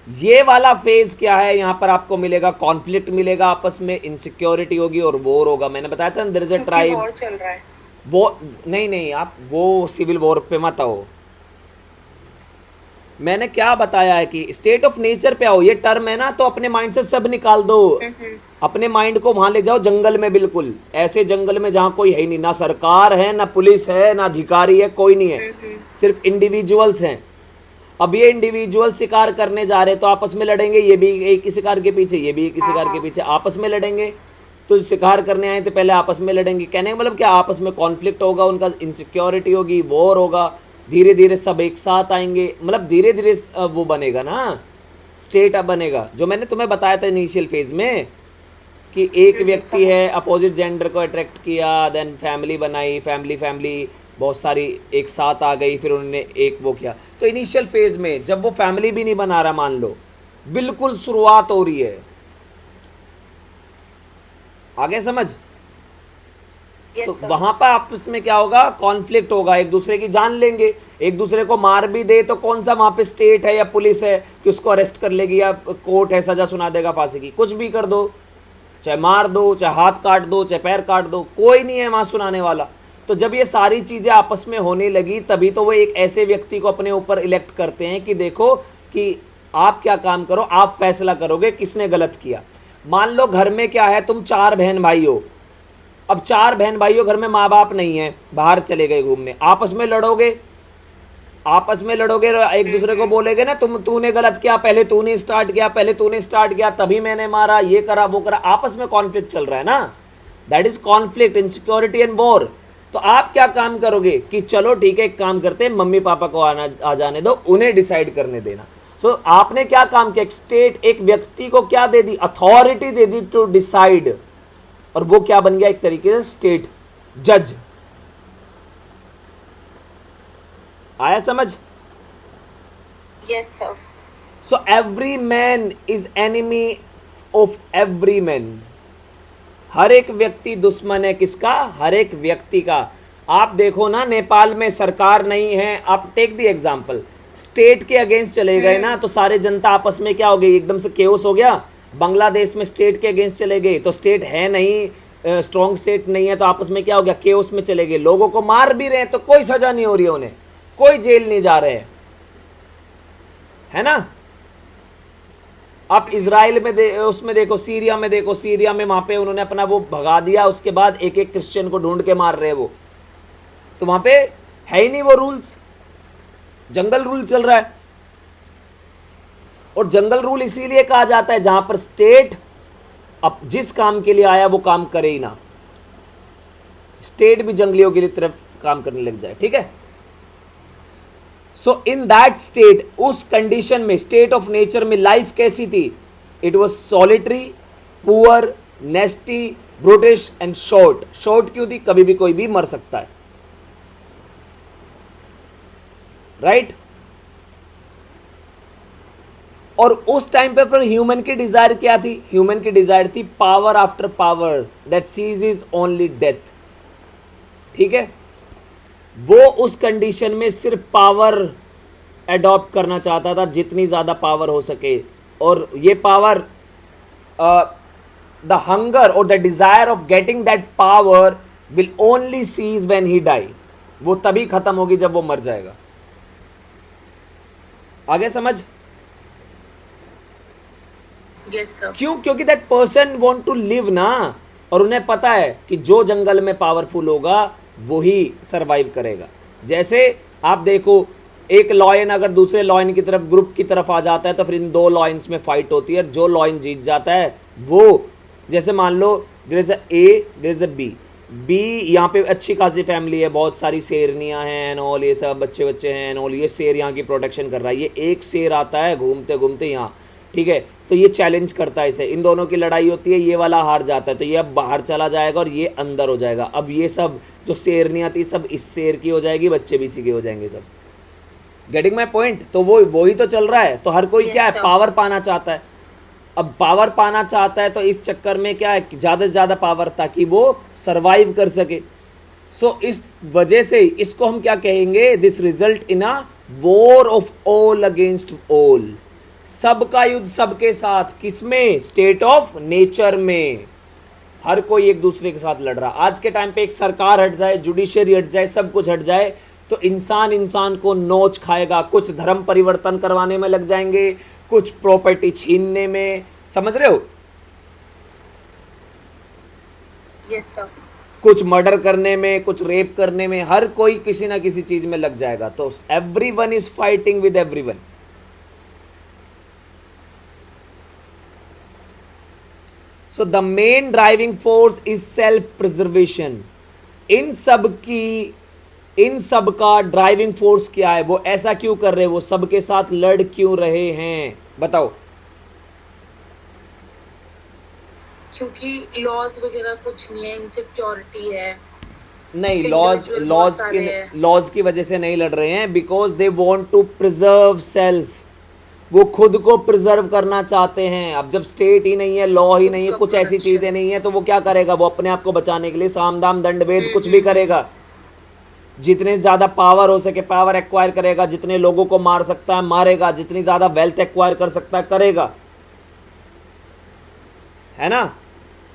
ये वाला फेज क्या है? यहां पर आपको मिलेगा कॉन्फ्लिक्ट मिलेगा आपस में, इनसिक्योरिटी होगी और वॉर होगा। मैंने बताया था there is a tribe. War चल रहा है। वो नहीं, आप वो सिविल वॉर पे मत आओ। मैंने क्या बताया है कि स्टेट ऑफ नेचर पे आओ। ये टर्म है ना, तो अपने माइंड से सब निकाल दो। अपने माइंड को वहां ले जाओ जंगल में, बिल्कुल ऐसे जंगल में जहां कोई है ही नहीं, ना सरकार है, ना पुलिस है, ना अधिकारी है, कोई नहीं है, सिर्फ इंडिविजुअल्स हैं। अब ये इंडिविजुअल शिकार करने जा रहे तो आपस में लड़ेंगे, ये भी एक ही शिकार के पीछे, ये भी एक ही शिकार के पीछे, आपस में लड़ेंगे। तो शिकार करने आए तो पहले आपस में लड़ेंगे। कहने का मतलब क्या? आपस में कॉन्फ्लिक्ट होगा, उनका इनसिक्योरिटी होगी, वॉर होगा, धीरे धीरे सब एक साथ आएंगे, मतलब धीरे धीरे वो बनेगा ना, स्टेट बनेगा। जो मैंने तुम्हें बताया था इनिशियल फेज में कि एक व्यक्ति है, अपोजिट जेंडर को अट्रैक्ट किया, देन फैमिली बनाई, फैमिली बहुत सारी एक साथ आ गई, फिर उन्होंने एक वो किया। तो इनिशियल फेज में जब वो फैमिली भी नहीं बना रहा, मान लो बिल्कुल शुरुआत हो रही है, आगे समझ? तो वहां पर आपस में क्या होगा? कॉन्फ्लिक्ट होगा, एक दूसरे की जान लेंगे, एक दूसरे को मार भी दे तो कौन सा वहां पे स्टेट है या पुलिस है कि उसको अरेस्ट कर लेगी या कोर्ट है सजा सुना देगा फांसी की? कुछ भी कर दो, चाहे मार दो, चाहे हाथ काट दो, चाहे पैर काट दो, कोई नहीं है वहां सुनाने वाला। तो जब ये सारी चीजें आपस में होने लगी, तभी तो वो एक ऐसे व्यक्ति को अपने ऊपर इलेक्ट करते हैं कि देखो कि आप क्या काम करो, आप फैसला करोगे किसने गलत किया। मान लो घर में क्या है, तुम 4 बहन भाई हो। अब 4 बहन भाई हो, घर में माँ बाप नहीं है, बाहर चले गए घूमने, आपस में लड़ोगे, एक दूसरे को बोलेगे ना तूने गलत किया, पहले तूने स्टार्ट किया, तभी मैंने मारा, ये करा वो करा, आपस में कॉन्फ्लिक्ट चल रहा है ना। That is conflict, insecurity and war. तो आप क्या काम करोगे कि चलो ठीक है, एक काम करते हैं, मम्मी पापा को आ जाने दो, उन्हें डिसाइड करने देना। सो आपने क्या काम किया? स्टेट एक व्यक्ति को क्या दे दी? अथॉरिटी दे दी टू डिसाइड, और वो क्या बन गया? एक तरीके से स्टेट जज। आया समझ? Yes sir. So every man is enemy of every man. हर एक व्यक्ति दुश्मन है किसका? हर एक व्यक्ति का। आप देखो ना, नेपाल में सरकार नहीं है, आप टेक द एग्जांपल, स्टेट के अगेंस्ट चले गए ना तो सारे जनता आपस में क्या हो गई, एकदम से केओस हो गया। बांग्लादेश में स्टेट के अगेंस्ट चले गए तो स्टेट है नहीं, स्ट्रॉन्ग स्टेट नहीं है, तो आपस में क्या हो गया, केओस में चले गए। लोगों को मार भी रहे हैं तो कोई सजा नहीं हो रही है उन्हें, कोई जेल नहीं जा रहे हैं, है ना। आप इजराइल में उसमें देखो, सीरिया में देखो, सीरिया में वहां पे उन्होंने अपना वो भगा दिया, उसके बाद एक एक क्रिश्चियन को ढूंढ के मार रहे हैं वो, तो वहां पे है ही नहीं वो रूल्स, जंगल रूल चल रहा है। और जंगल रूल इसीलिए कहा जाता है जहां पर स्टेट अब जिस काम के लिए आया वो काम करे ही ना, स्टेट भी जंगलियों की तरफ काम करने लग जाए, ठीक है। सो इन दैट स्टेट, उस कंडीशन में, स्टेट ऑफ नेचर में लाइफ कैसी थी? It was solitary, poor, नेस्टी, brutish and short. Short क्यों थी? कभी भी कोई भी मर सकता है, राइट। और उस टाइम पे फिर ह्यूमन की डिजायर क्या थी? ह्यूमन की डिजायर थी power after power that cease is only death, ठीक है। वो उस कंडीशन में सिर्फ पावर एडॉप्ट करना चाहता था, जितनी ज्यादा पावर हो सके। और ये पावर, द हंगर और the desire of getting that power will only cease when he die. वो तभी खत्म होगी जब वो मर जाएगा। आगे समझ? Yes sir. क्यों? क्योंकि that person want to live ना, और उन्हें पता है कि जो जंगल में पावरफुल होगा वो ही सरवाइव करेगा। जैसे आप देखो, एक लॉयन अगर दूसरे लॉयन की तरफ, ग्रुप की तरफ आ जाता है तो फिर इन दो लॉयंस में फाइट होती है, और जो लॉयन जीत जाता है वो, जैसे मान लो there is a A, there is a B, B यहाँ पे अच्छी खासी फैमिली है, बहुत सारी शेरनियाँ हैं एंड ऑल, ये सब बच्चे बच्चे हैं एंड ऑल, ये शेर यहाँ की प्रोटेक्शन कर रहा है। ये एक शेर आता है घूमते घूमते यहाँ, ठीक है, तो ये चैलेंज करता है इसे, इन दोनों की लड़ाई होती है, ये वाला हार जाता है तो ये अब बाहर चला जाएगा और ये अंदर हो जाएगा। अब ये सब जो शेरनियाँ थी सब इस शेर की हो जाएगी, बच्चे भी इसी के हो जाएंगे सब। Getting my point? तो वो ही तो चल रहा है। तो हर कोई क्या है, पावर पाना चाहता है। अब पावर पाना चाहता है तो इस चक्कर में क्या है, ज़्यादा से ज़्यादा पावर ताकि वो सरवाइव कर सके। सो इस वजह से इसको हम क्या कहेंगे, this result in a war of all against all, सबका युद्ध सबके साथ। किसमें? स्टेट ऑफ नेचर में। हर कोई एक दूसरे के साथ लड़ रहा। आज के टाइम पे एक सरकार हट जाए, जुडिशरी हट जाए, सब कुछ हट जाए तो इंसान इंसान को नोच खाएगा। कुछ धर्म परिवर्तन करवाने में लग जाएंगे, कुछ प्रॉपर्टी छीनने में, समझ रहे हो, यस सर। कुछ मर्डर करने में, कुछ रेप करने में, हर कोई किसी ना किसी चीज में लग जाएगा। तो everyone is fighting with everyone. So the main driving force is self preservation. इन सब का ड्राइविंग फोर्स क्या है? वो ऐसा क्यों कर रहे हैं? वो सबके साथ लड़ क्यों रहे हैं? बताओ। क्योंकि लॉज वगैरह कुछ नहीं है, इनसिक्योरिटी है। नहीं, Individual बहुत सारे हैं। लॉज की वजह से नहीं लड़ रहे हैं, because they want to preserve self. वो खुद को प्रिजर्व करना चाहते हैं। अब जब स्टेट ही नहीं है, लॉ ही नहीं है, कुछ ऐसी चीजें नहीं है, तो वो क्या करेगा? वो अपने आप को बचाने के लिए साम दाम दंड भेद कुछ भी करेगा। जितने ज्यादा पावर हो सके पावर एक्वायर करेगा, जितने लोगों को मार सकता है मारेगा, जितनी ज्यादा वेल्थ एक्वायर कर सकता है करेगा, है ना।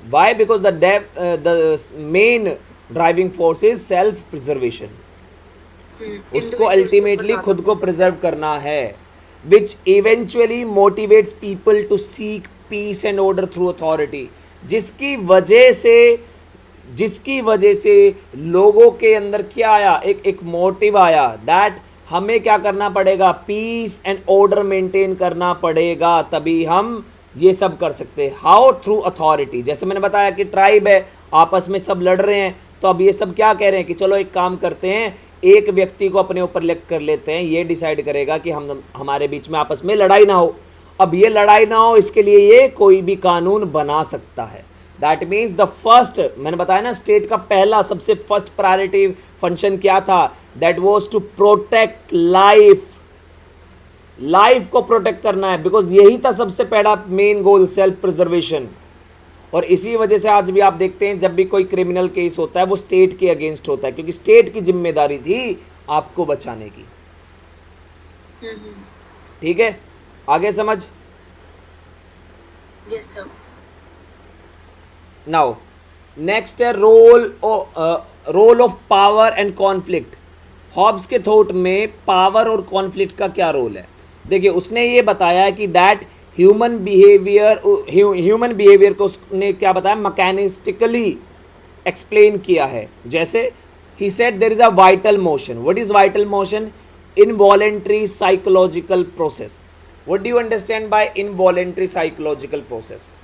Why? Because the main driving force is self preservation. उसको अल्टीमेटली खुद को प्रिजर्व करना है, which eventually motivates people to seek peace and order through authority. जिसकी वजह से लोगों के अंदर क्या आया, एक मोटिव आया, दैट हमें क्या करना पड़ेगा, पीस एंड ऑर्डर मेंटेन करना पड़ेगा, तभी हम ये सब कर सकते हैं। हाउ? Through authority. जैसे मैंने बताया कि ट्राइब है, आपस में सब लड़ रहे हैं, तो अब ये सब क्या कह रहे हैं कि चलो एक काम करते हैं, एक व्यक्ति को अपने ऊपर इलेक्ट कर लेते हैं, ये डिसाइड करेगा कि हमारे बीच में आपस में लड़ाई ना हो। अब ये लड़ाई ना हो, इसके लिए ये कोई भी कानून बना सकता है। दैट मीन्स द फर्स्ट, मैंने बताया ना, स्टेट का पहला सबसे फर्स्ट प्रायोरिटी फंक्शन क्या था? That was to protect life. Life को प्रोटेक्ट करना है, बिकॉज यही था सबसे पहला मेन गोल, सेल्फ प्रिजर्वेशन। और इसी वजह से आज भी आप देखते हैं जब भी कोई क्रिमिनल केस होता है वो स्टेट के अगेंस्ट होता है, क्योंकि स्टेट की जिम्मेदारी थी आपको बचाने की। हम्म। ठीक है, आगे समझ। Yes sir. नाउ नेक्स्ट है role of power and conflict. Hobbes के थॉट में पावर और कॉन्फ्लिक्ट का क्या रोल है? देखिए, उसने ये बताया कि दैट ह्यूमन बिहेवियर को उसने क्या बताया, मैकेनिस्टिकली एक्सप्लेन किया है। जैसे he said there is a vital motion. What is vital motion? Involuntary psychological process. What do you understand by involuntary psychological process?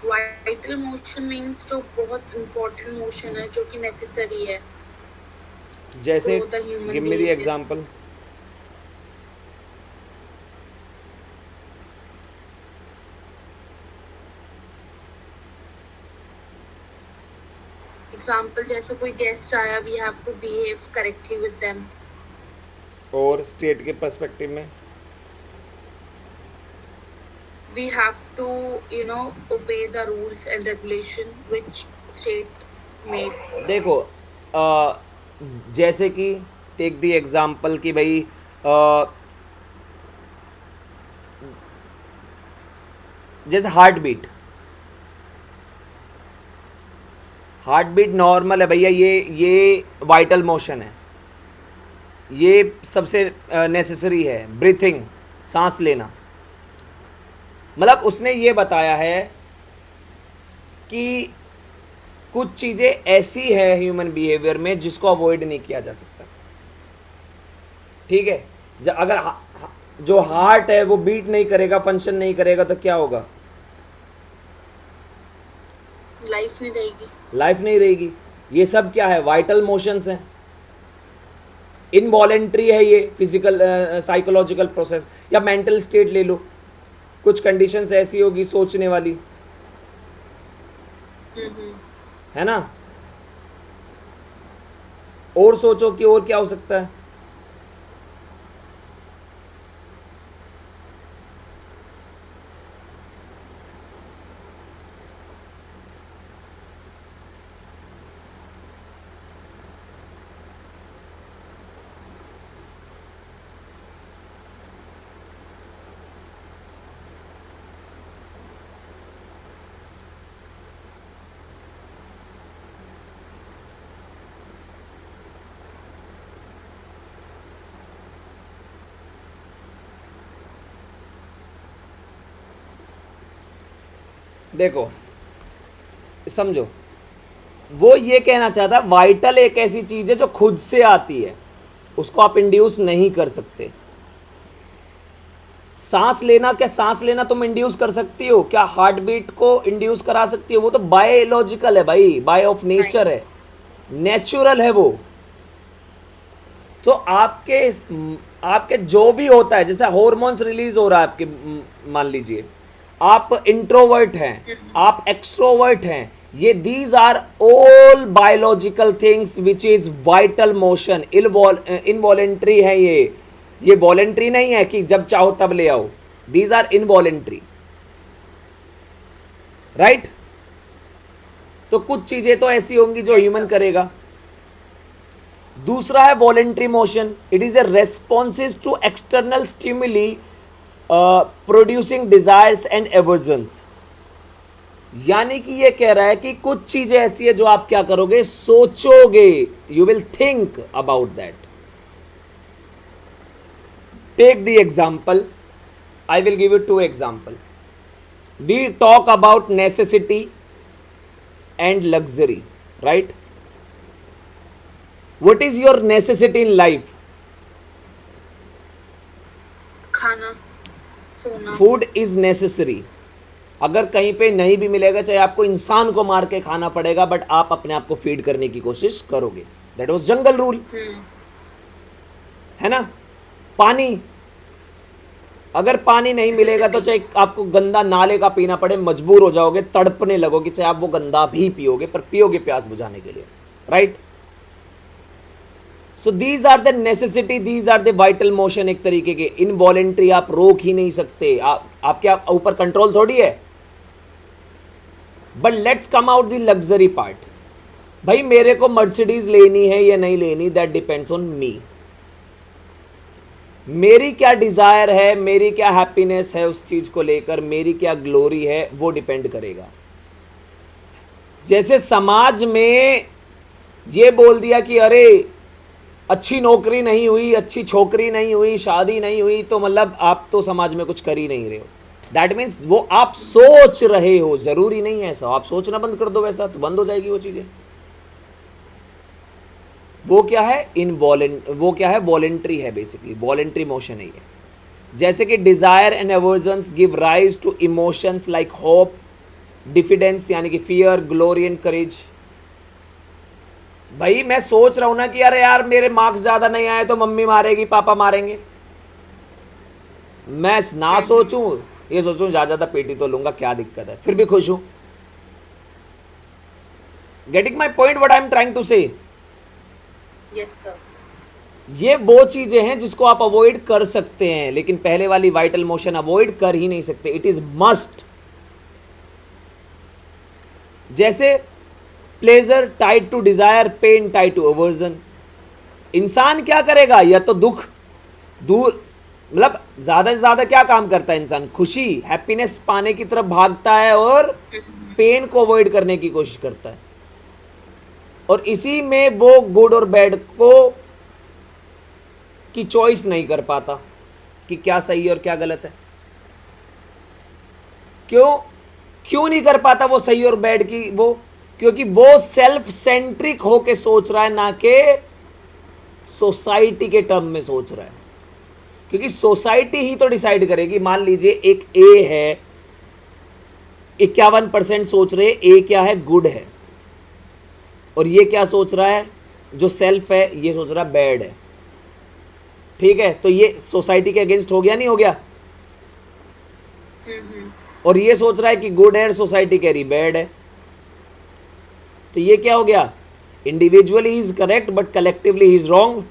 Vital motion means जो बहुत इम्पोर्टेंट मोशन है, जो कि नेसेसरी है जैसे for the human give me the behavior. Example. Example जैसे कोई guest आया, we have to behave correctly with them. और स्टेट के पर्सपेक्टिव में We have to, obey the rules and regulation which state made. देखो, जैसे कि टेक द एग्जांपल कि भाई अ, जैसे हार्ट बीट नॉर्मल है भैया, ये वाइटल मोशन है, ये सबसे नेसेसरी है। ब्रीथिंग, सांस लेना, मतलब उसने ये बताया है कि कुछ चीज़ें ऐसी है ह्यूमन बिहेवियर में जिसको अवॉइड नहीं किया जा सकता। ठीक है, अगर जो हार्ट है वो बीट नहीं करेगा, फंक्शन नहीं करेगा, तो क्या होगा? लाइफ नहीं रहेगी। लाइफ नहीं रहेगी। ये सब क्या है? वाइटल मोशंस हैं। इनवॉलेंट्री है ये फिजिकल साइकोलॉजिकल प्रोसेस, या मेंटल स्टेट ले लो, कुछ कंडीशंस ऐसी होगी सोचने वाली, है ना? और सोचो कि और क्या हो सकता है। देखो, समझो, वो ये कहना चाहता, वाइटल एक ऐसी चीज है जो खुद से आती है, उसको आप इंड्यूस नहीं कर सकते। सांस लेना, क्या सांस लेना तुम इंड्यूस कर सकती हो? क्या हार्ट बीट को इंड्यूस करा सकती हो? वो तो बायोलॉजिकल है भाई, बायो ऑफ नेचर है, नेचुरल है वो। तो आपके जो भी होता है, जैसे हार्मोन्स रिलीज हो रहा है आपके, मान लीजिए आप इंट्रोवर्ट हैं, आप एक्सट्रोवर्ट हैं, ये these are all biological things which is vital motion. Involuntary है ये वॉलेंट्री नहीं है कि जब चाहो तब ले आओ। These are involuntary, right? तो कुछ चीजें तो ऐसी होंगी जो ह्यूमन करेगा। दूसरा है voluntary motion. It is a responses to external stimuli producing desires and aversions. यानी कि ये कह रहा है कि कुछ चीजें ऐसी है जो आप क्या करोगे, सोचोगे, you will think about that. Take the example, I will give you 2 example. We talk about necessity and luxury, right? What is your necessity in life? खाना, सोना। Food is necessary. अगर कहीं पे नहीं भी मिलेगा, चाहे आपको इंसान को मार के खाना पड़ेगा, बट आप अपने आप को फीड करने की कोशिश करोगे। दैट वाज जंगल रूल, है ना? पानी, अगर पानी नहीं मिलेगा तो चाहे आपको गंदा नाले का पीना पड़े, मजबूर हो जाओगे, तड़पने लगोगे, चाहे आप वो गंदा भी पियोगे, पर पियोगे प्यास बुझाने के लिए, right? So these are the necessity, these are the vital motion एक तरीके के। इनवॉलेंट्री आप रोक ही नहीं सकते, आपके ऊपर कंट्रोल थोड़ी है। But let's come out the luxury part. भाई मेरे को मर्सिडीज लेनी है या नहीं लेनी, दैट डिपेंड्स ऑन मी। मेरी क्या डिजायर है, मेरी क्या हैप्पीनेस है उस चीज को लेकर, मेरी क्या ग्लोरी है, वो डिपेंड करेगा। जैसे समाज में ये बोल दिया कि अरे अच्छी नौकरी नहीं हुई, अच्छी छोकरी नहीं हुई, शादी नहीं हुई, तो मतलब आप तो समाज में कुछ कर ही नहीं रहे हो। दैट मीन्स वो आप सोच रहे हो, जरूरी नहीं है ऐसा। आप सोचना बंद कर दो वैसा, तो बंद हो जाएगी वो चीजें। वो क्या है, वो क्या है, वॉलेंट्री है, बेसिकली वॉलेंट्री मोशन है ये। जैसे कि desire and aversions give rise to emotions like hope, diffidence यानी कि फियर, ग्लोरी एंड करेज। भाई मैं सोच रहा हूं ना कि अरे यार मेरे मार्क्स ज्यादा नहीं आए तो मम्मी मारेगी, पापा मारेंगे। मैं ना सोचूं, ये सोचूं ज्यादा पेटी तो लूंगा, क्या दिक्कत है, फिर भी खुश हूं। Getting my point, what I am trying to say. Yes, sir. ये वो चीजें हैं जिसको आप अवॉइड कर सकते हैं, लेकिन पहले वाली वाइटल मोशन अवॉइड कर ही नहीं सकते, इट इज मस्ट। जैसे pleasure tied to desire, pain tied to aversion. इंसान क्या करेगा, या तो दुख दूर, मतलब ज्यादा से ज्यादा क्या काम करता है इंसान, खुशी हैप्पीनेस पाने की तरफ भागता है और पेन को अवॉइड करने की कोशिश करता है। और इसी में वो गुड और बैड को की चॉइस नहीं कर पाता कि क्या सही है और क्या गलत है। क्यों नहीं कर पाता वो सही और बैड की, वो क्योंकि वो सेल्फ सेंट्रिक होके सोच रहा है, ना कि सोसाइटी के टर्म में सोच रहा है। क्योंकि सोसाइटी ही तो डिसाइड करेगी। मान लीजिए एक ए है, 51% सोच रहे ए क्या है, गुड है, और ये क्या सोच रहा है, जो सेल्फ है ये सोच रहा है बैड है। ठीक है, तो ये सोसाइटी के अगेंस्ट हो गया, नहीं हो गया। और ये सोच रहा है कि गुड है, सोसाइटी कह रही बैड है, तो ये क्या हो गया, individually he is correct but collectively he is wrong.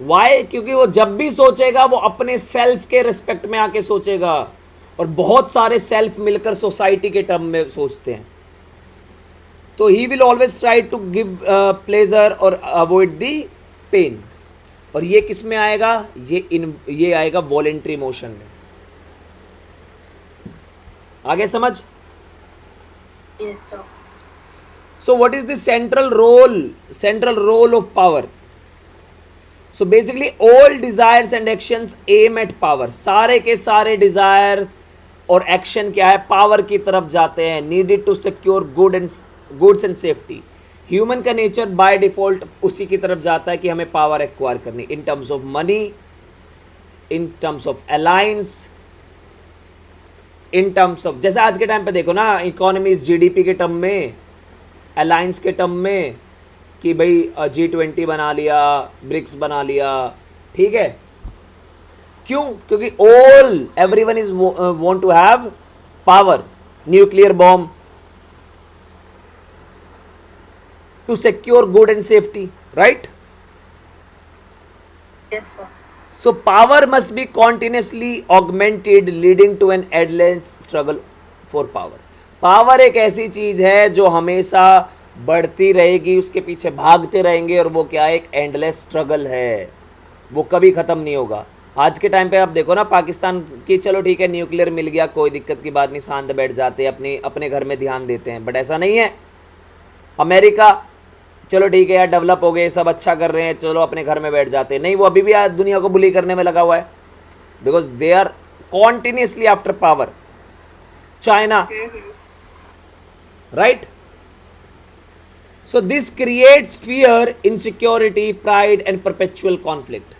Why, क्योंकि वो जब भी सोचेगा वो अपने सेल्फ के रिस्पेक्ट में आके सोचेगा, और बहुत सारे सेल्फ मिलकर सोसाइटी के टर्म में सोचते हैं। तो he will always try to give pleasure और अवॉइड दी पेन। और ये किस में आएगा, ये आएगा वॉलेंट्री मोशन में। आगे समझ। Yes, sir. So what is the central role of power? So basically all desires and actions aim at power. सारे के सारे desires और action क्या है, पावर की तरफ जाते हैं। Needed to secure goods and safety. Human का नेचर बाय डिफॉल्ट उसी की तरफ जाता है कि हमें पावर एक्वायर करनी, in terms of money, in terms of alliance, in terms of, जैसे आज के टाइम पे देखो ना, इकोनॉमीज जीडीपी के टर्म में, अलायंस के टर्म में, कि भाई G20 बना लिया, ब्रिक्स बना लिया। ठीक है, क्यों, क्योंकि everyone is want to have power, nuclear bomb to secure good and safety, right? Yes, sir. So power must be continuously augmented, leading to an endless struggle for power. Power एक ऐसी चीज है जो हमेशा बढ़ती रहेगी, उसके पीछे भागते रहेंगे, और वो क्या है, एक एंडलेस स्ट्रगल है, वो कभी खत्म नहीं होगा। आज के टाइम पे आप देखो ना, पाकिस्तान की, चलो ठीक है न्यूक्लियर मिल गया, कोई दिक्कत की बात नहीं, शांत बैठ जाते हैं, अपने घर में ध्यान देते हैं, बट ऐसा नहीं है। अमेरिका, चलो ठीक है यार डेवलप हो गए, सब अच्छा कर रहे हैं, चलो अपने घर में बैठ जाते हैं, नहीं, वो अभी भी दुनिया को बुली करने में लगा हुआ है, because they are continuously after power. China, right. So this creates fear, insecurity, pride and perpetual conflict.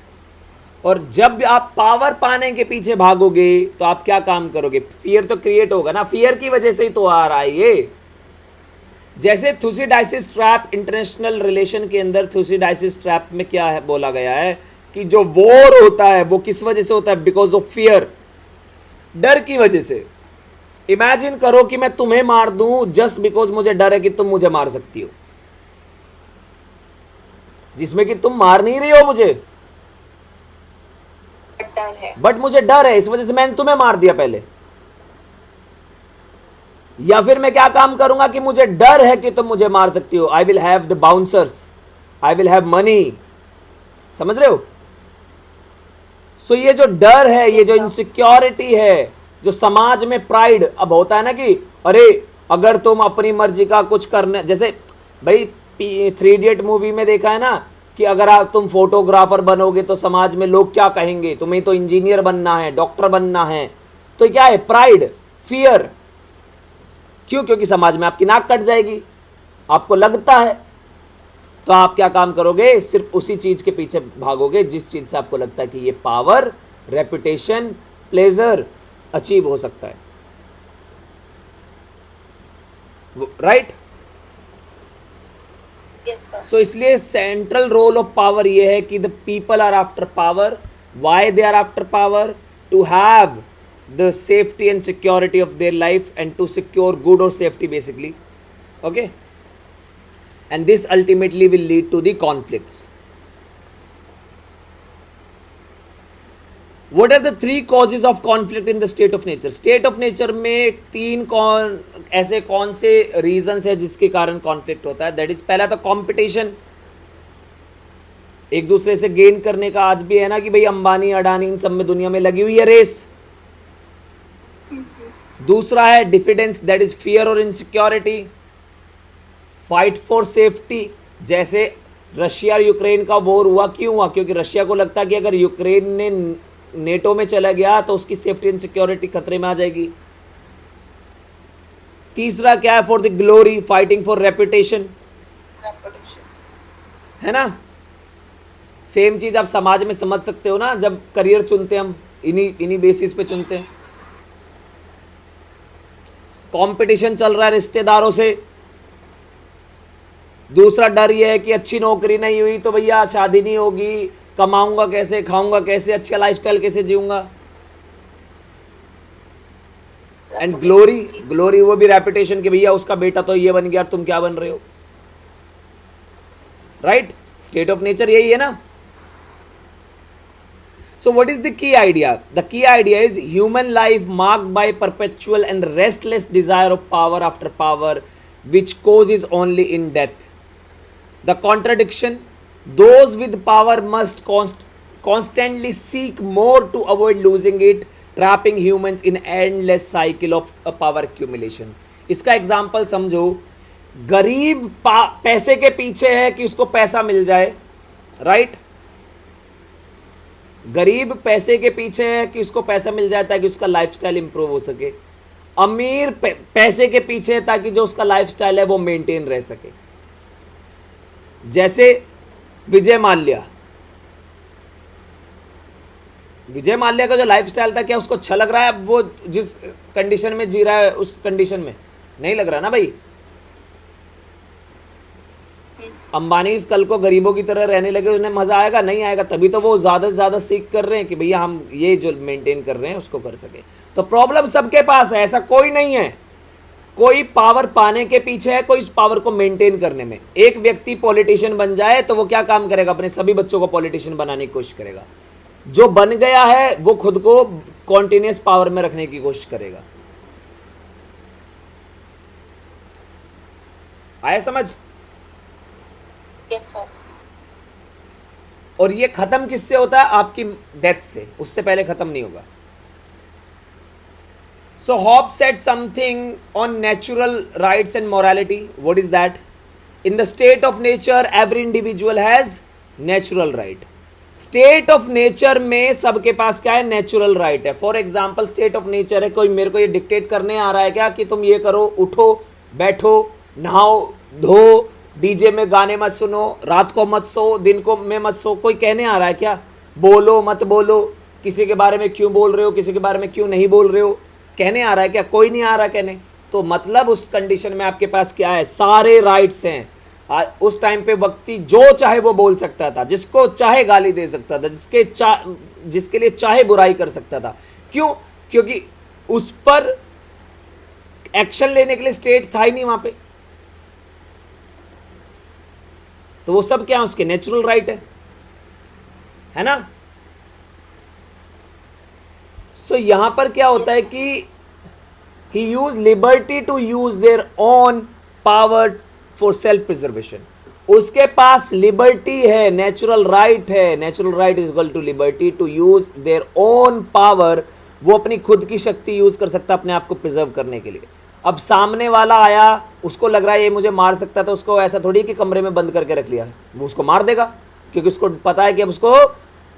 और जब आप पावर पाने के पीछे भागोगे तो आप क्या काम करोगे, फियर तो क्रिएट होगा ना, फियर की वजह से ही तो आ रहा है ये। जैसे थुसिडाइसिस ट्रैप, इंटरनेशनल रिलेशन के अंदर थुसिडाइसिस ट्रैप में क्या है, बोला गया है कि जो वॉर होता है वो किस वजह से होता है, बिकॉज ऑफ फियर, डर की वजह से। इमेजिन करो कि मैं तुम्हें मार दूं जस्ट बिकॉज मुझे डर है कि तुम मुझे मार सकती हो, जिसमें कि तुम मार नहीं रही हो मुझे, डर है। बट मुझे डर है, इस वजह से मैंने तुम्हें मार दिया पहले। या फिर मैं क्या काम करूंगा कि मुझे डर है कि तुम मुझे मार सकती हो, I will have the bouncers, I will have money. समझ रहे हो? सो ये जो डर है, ये जो इनसिक्योरिटी है, जो समाज में प्राइड अब होता है ना कि अरे अगर तुम अपनी मर्जी का कुछ करने, जैसे भाई 3 इडियट मूवी में देखा है ना कि अगर तुम फोटोग्राफर बनोगे तो समाज में लोग क्या कहेंगे, तुम्हें तो इंजीनियर बनना है, डॉक्टर बनना है। तो क्या है? Pride, fear. क्यों? क्योंकि समाज में आपकी नाक कट जाएगी, आपको लगता है। तो आप क्या काम करोगे? सिर्फ उसी चीज के पीछे भागोगे जिस चीज से आपको लगता है कि ये पावर, रेपुटेशन, प्लेजर अचीव हो सकता है। राइट? Yes, sir. सो इसलिए सेंट्रल रोल ऑफ पावर ये है कि the people are after power. Why they are after power? To have the safety and security of their life and to secure good और safety basically. Okay, and this ultimately will lead to the conflicts. What are the 3 causes of conflict in the state of nature? State of nature में 3 ऐसे कौन से reasons है जिसके कारण conflict होता है? That is, पहला तो competition, एक दूसरे से गेन करने का। आज भी है ना कि भाई अंबानी, अडानी, इन सब में दुनिया में लगी हुई है रेस। दूसरा है डिफिडेंस, दैट इज फियर और इनसिक्योरिटी। फाइट फॉर सेफ्टी, जैसे रशिया यूक्रेन का वॉर हुआ, क्यों हुआ? क्योंकि रशिया को लगता है कि अगर यूक्रेन ने नेटो में चला गया तो उसकी सेफ्टी एंड सिक्योरिटी खतरे में आ जाएगी। तीसरा क्या है? For the glory, fighting for reputation, है ना? सेम चीज आप समाज में समझ सकते हो ना, जब करियर चुनते हैं हम इन्हीं बेसिस पे चुनते हैं। कंपटीशन चल रहा है रिश्तेदारों से। दूसरा डर यह है कि अच्छी नौकरी नहीं हुई तो भैया शादी नहीं होगी, कमाऊंगा कैसे, खाऊंगा कैसे, अच्छा लाइफस्टाइल कैसे जीऊंगा। एंड ग्लोरी, ग्लोरी वो भी रेपुटेशन कि भैया उसका बेटा तो ये बन गया, तुम क्या बन रहे हो। राइट? स्टेट ऑफ नेचर यही है ना। So what is the key idea? The key idea is human life marked by perpetual and restless desire of power after power, which causes only in death. The contradiction: those with power must constantly seek more to avoid losing it, trapping humans in endless cycle of power accumulation. इसका example समझो, गरीब पैसे के पीछे है कि उसको पैसा मिल जाए। राइट? गरीब पैसे के पीछे है कि उसको पैसा मिल जाए ताकि उसका लाइफस्टाइल इंप्रूव हो सके। अमीर पैसे के पीछे है ताकि जो उसका लाइफस्टाइल है वो मेंटेन रह सके। जैसे विजय माल्या, विजय माल्या का जो लाइफस्टाइल था, क्या उसको अच्छा लग रहा है अब वो जिस कंडीशन में जी रहा है उस कंडीशन में? नहीं लग रहा ना भाई। अंबानी कल को गरीबों की तरह रहने लगे, उन्हें मजा आएगा? नहीं आएगा। तभी तो वो ज्यादा से ज्यादा सीख कर रहे हैं कि भैया हम ये जो मेंटेन कर रहे हैं उसको कर सके। तो प्रॉब्लम सबके पास है, ऐसा कोई नहीं है। कोई पावर पाने के पीछे है, कोई इस पावर को मेंटेन करने में। एक व्यक्ति पॉलिटिशियन बन जाए तो वो क्या काम करेगा? अपने सभी बच्चों को पॉलिटिशियन बनाने की कोशिश करेगा। जो बन गया है वो खुद को कॉन्टिन्यूस पावर में रखने की कोशिश करेगा। आया समझ? Yes, sir. और ये खत्म किससे होता है? आपकी डेथ से, उससे पहले खत्म नहीं होगा। So Hobbes said something on natural rights and morality. What is that? In the state of nature every individual has natural right. State of nature में सबके पास क्या है? नेचुरल राइट है। For example, state of nature है, कोई मेरे को ये डिक्टेट करने आ रहा है क्या कि तुम ये करो, उठो, बैठो, नहाओ, धो, डीजे में गाने मत सुनो, रात को मत सो, दिन को में मत सो? कोई कहने आ रहा है क्या? बोलो मत बोलो, किसी के बारे में क्यों बोल रहे हो, किसी के बारे में क्यों नहीं बोल रहे हो, कहने आ रहा है क्या? कोई नहीं आ रहा कहने। तो मतलब उस कंडीशन में आपके पास क्या है? सारे राइट्स हैं। उस टाइम पे व्यक्ति जो चाहे वो बोल सकता था, जिसको चाहे गाली दे सकता था, जिसके लिए चाहे बुराई कर सकता था। क्यों? क्योंकि उस पर एक्शन लेने के लिए स्टेट था ही नहीं वहां पे। तो वो सब क्या है, उसके नेचुरल राइट है ना। सो यहां पर क्या होता है कि he use liberty to use their own power for self preservation. उसके पास लिबर्टी है, नेचुरल राइट है, natural right is equal to liberty to use their own power. वो अपनी खुद की शक्ति यूज कर सकता है अपने आप को प्रिजर्व करने के लिए। अब सामने वाला आया, उसको लग रहा है ये मुझे मार सकता है, तो उसको ऐसा थोड़ी कि कमरे में बंद करके रख लिया, वो उसको मार देगा, क्योंकि उसको पता है कि अब उसको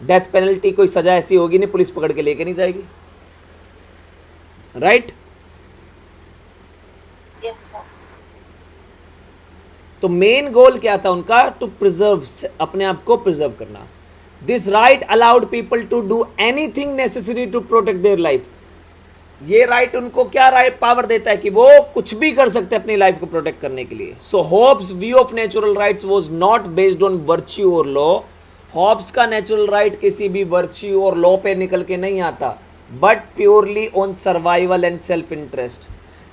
डेथ पेनल्टी, कोई सजा ऐसी होगी नहीं, पुलिस पकड़ के लेके नहीं जाएगी, राइट। Yes, sir. तो मेन गोल क्या था उनका, टू प्रिजर्व, अपने आप को प्रिजर्व करना। This right allowed people to do anything necessary to protect their life. ये राइट उनको क्या राइट पावर देता है कि वो कुछ भी कर सकते हैं अपनी लाइफ को प्रोटेक्ट करने के लिए। So Hobbes view of natural rights was not based on virtue और लॉ। हॉब्स का नेचुरल राइट किसी भी वर्च्यू और लॉ पे निकल के नहीं आता, but purely on survival and self interest.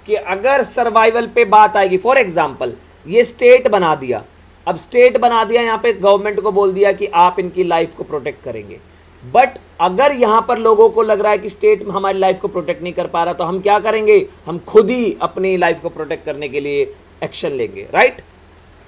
कि अगर सर्वाइवल पे बात आएगी, फॉर एग्जाम्पल ये स्टेट बना दिया, अब स्टेट बना दिया, यहाँ पे गवर्नमेंट को बोल दिया कि आप इनकी लाइफ को प्रोटेक्ट करेंगे, बट अगर यहाँ पर लोगों को लग रहा है कि स्टेट हमारी लाइफ को प्रोटेक्ट नहीं कर पा रहा, तो हम क्या करेंगे, हम खुद ही अपनी लाइफ को प्रोटेक्ट करने के लिए एक्शन लेंगे, राइट।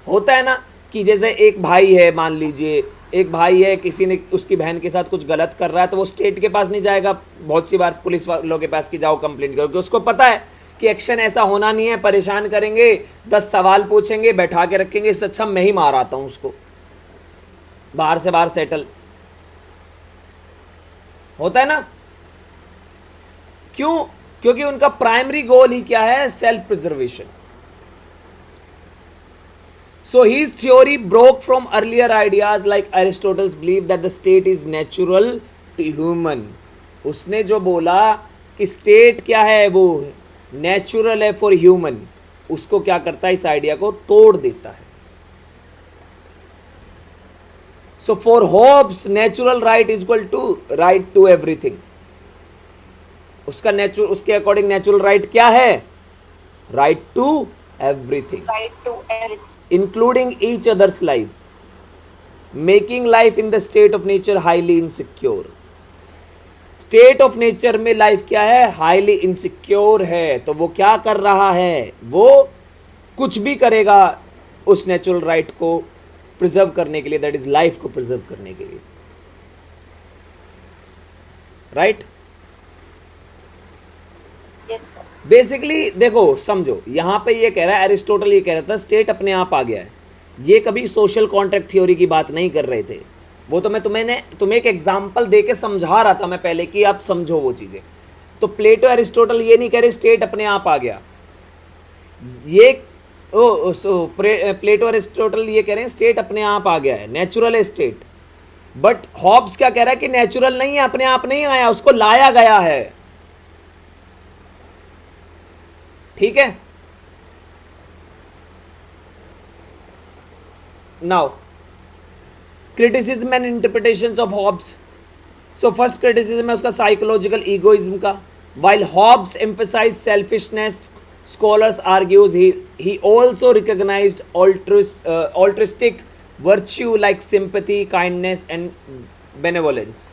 होता है ना कि जैसे एक भाई है, मान लीजिए एक भाई है, किसी ने उसकी बहन के साथ कुछ गलत कर रहा है, तो वो स्टेट के पास नहीं जाएगा, बहुत सी बार पुलिस वालों के पास कि जाओ कंप्लेंट करो, क्योंकि उसको पता है कि एक्शन ऐसा होना नहीं है, परेशान करेंगे, 10 सवाल पूछेंगे, बैठा के रखेंगे, इससे अच्छा मैं ही मार आता हूँ उसको, बाहर से बाहर सेटल। होता है ना, क्यों, क्योंकि उनका प्राइमरी गोल ही क्या है, self preservation. So his theory broke from earlier ideas like Aristotle's belief that the state is natural to human. उसने जो बोला कि स्टेट क्या है, वो नेचुरल है फॉर ह्यूमन, उसको क्या करता है, इस आइडिया को तोड़ देता है। So for Hobbes natural right is equal to right to everything. उसका नेचुरल, उसके अकॉर्डिंग नेचुरल राइट क्या है, right to everything, Right to everything. including each other's life, making life in the state of nature highly insecure. State of nature में life क्या है, highly insecure है, तो वो क्या कर रहा है, वो कुछ भी करेगा उस नेचुरल राइट को प्रिजर्व करने के लिए, दैट इज लाइफ को प्रिजर्व करने के लिए, राइट। Yes, sir. बेसिकली देखो समझो, यहां पे ये कह रहा है, एरिस्टोटल ये कह रहा था स्टेट अपने आप आ गया है, ये कभी सोशल कॉन्ट्रैक्ट थ्योरी की बात नहीं कर रहे थे, वो तो मैं तुम्हें एक एग्जांपल देके समझा रहा था मैं पहले कि आप समझो वो चीजें। तो प्लेटो एरिस्टोटल ये नहीं कह रहे स्टेट अपने आप आ गया, ये प्लेटो एरिस्टोटल ये कह रहे हैं स्टेट अपने आप आ गया है, नेचुरल है स्टेट। बट हॉब्स क्या कह रहा है कि नेचुरल नहीं है, अपने आप नहीं आया, उसको लाया गया है, ठीक है। Now criticism and interpretations of Hobbes. So first criticism है उसका साइकोलॉजिकल ईगोइज्म का। While Hobbes emphasize selfishness, scholars argues he also recognized altruistic virtue like sympathy, kindness and benevolence.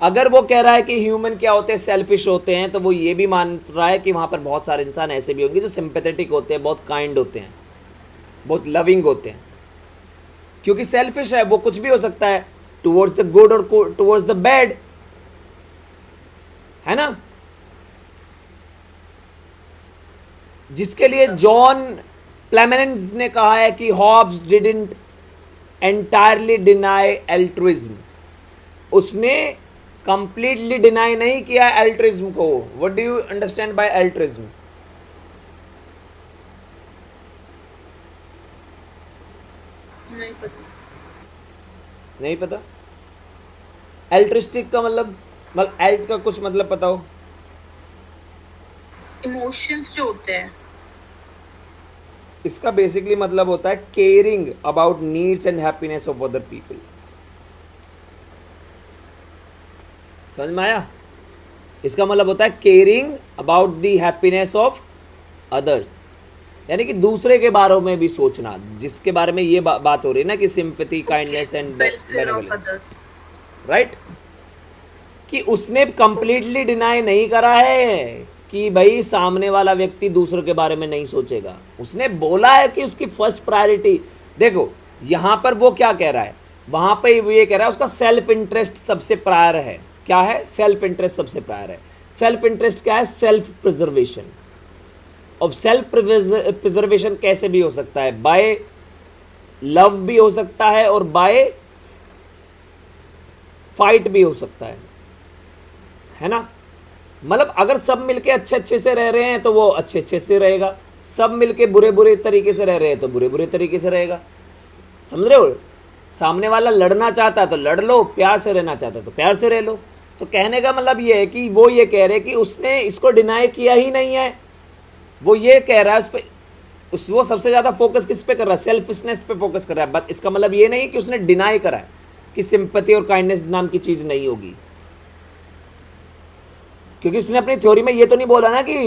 अगर वो कह रहा है कि ह्यूमन क्या होते हैं, सेल्फिश होते हैं, तो वो ये भी मान रहा है कि वहाँ पर बहुत सारे इंसान ऐसे भी होंगे जो सिंपैथेटिक होते हैं, बहुत काइंड होते हैं, बहुत लविंग होते हैं। क्योंकि सेल्फिश है, वो कुछ भी हो सकता है, टुवर्ड्स द गुड और टुवर्ड्स द बैड, है ना। जिसके लिए जॉन प्लेमेनेंस ने कहा है कि Hobbes didn't entirely deny altruism, उसने कंप्लीटली डिनाई नहीं किया एल्ट्रुइज्म को। What do you understand by altruism? नहीं पता. नहीं पता? एल्ट्रिस्टिक का मतलब एल्ट का कुछ मतलब पता हो? इमोशंस जो होते हैं. इसका बेसिकली मतलब होता है caring about needs and happiness of other people. समझ में आया? इसका मतलब होता है caring about the happiness of others. यानी कि दूसरे के बारे में भी सोचना, जिसके बारे में ये बात हो रही है ना कि sympathy, kindness and welfare of benevolence, others. Right. कि उसने कंप्लीटली डिनाई नहीं करा है कि भाई सामने वाला व्यक्ति दूसरों के बारे में नहीं सोचेगा। उसने बोला है कि उसकी फर्स्ट प्रायोरिटी, देखो यहां पर वो क्या कह रहा है, वहां पे वो ये कह रहा है उसका सेल्फ इंटरेस्ट सबसे प्रायर है। क्या है? सेल्फ इंटरेस्ट सबसे प्रायर है। सेल्फ इंटरेस्ट क्या है? Self preservation. अब सेल्फ प्रिजर्वेशन कैसे भी हो सकता है? बाय लव भी हो सकता है और बाय फाइट भी हो सकता है ना। मतलब अगर सब मिलके अच्छे अच्छे से रह रहे हैं तो वो अच्छे अच्छे से रहेगा, सब मिलके बुरे बुरे तरीके से रह रहे हैं तो बुरे बुरे तरीके से रहेगा। समझ रहे हो? सामने वाला लड़ना चाहता है तो लड़ लो, प्यार से रहना चाहता है तो प्यार से रह लो। तो कहने का मतलब ये है कि वो ये कह रहे कि उसने इसको डिनाई किया ही नहीं है। वो ये कह रहा है उस पे वो सबसे ज़्यादा फोकस किस पे कर रहा है? सेल्फिशनेस पे फोकस कर रहा है। बट इसका मतलब ये नहीं कि उसने डिनाई करा है कि सिंपैथी और काइंडनेस नाम की चीज़ नहीं होगी, क्योंकि उसने अपनी थ्योरी में ये तो नहीं बोला ना कि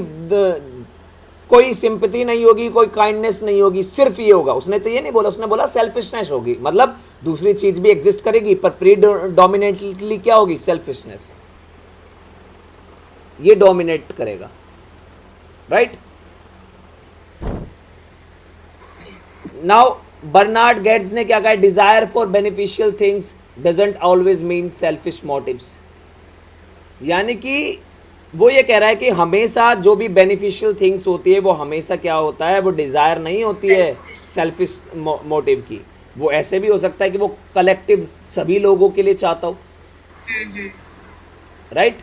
कोई सिंपैथी नहीं होगी, कोई काइंडनेस नहीं होगी, सिर्फ ये होगा। उसने तो ये नहीं बोला, उसने बोला सेल्फिशनेस होगी, मतलब दूसरी चीज भी एग्जिस्ट करेगी पर प्रीडोमिनेटली क्या होगी? सेल्फिशनेस, ये डोमिनेट करेगा, राइट। नाउ बर्नार्ड गेट्स ने क्या कहा? Desire for beneficial things doesn't always mean selfish motives. यानी कि वो ये कह रहा है कि हमेशा जो भी बेनिफिशियल थिंग्स होती है वो हमेशा क्या होता है? वो डिज़ायर नहीं होती है सेल्फिश मोटिव की। वो ऐसे भी हो सकता है कि वो कलेक्टिव सभी लोगों के लिए चाहता हो, राइट।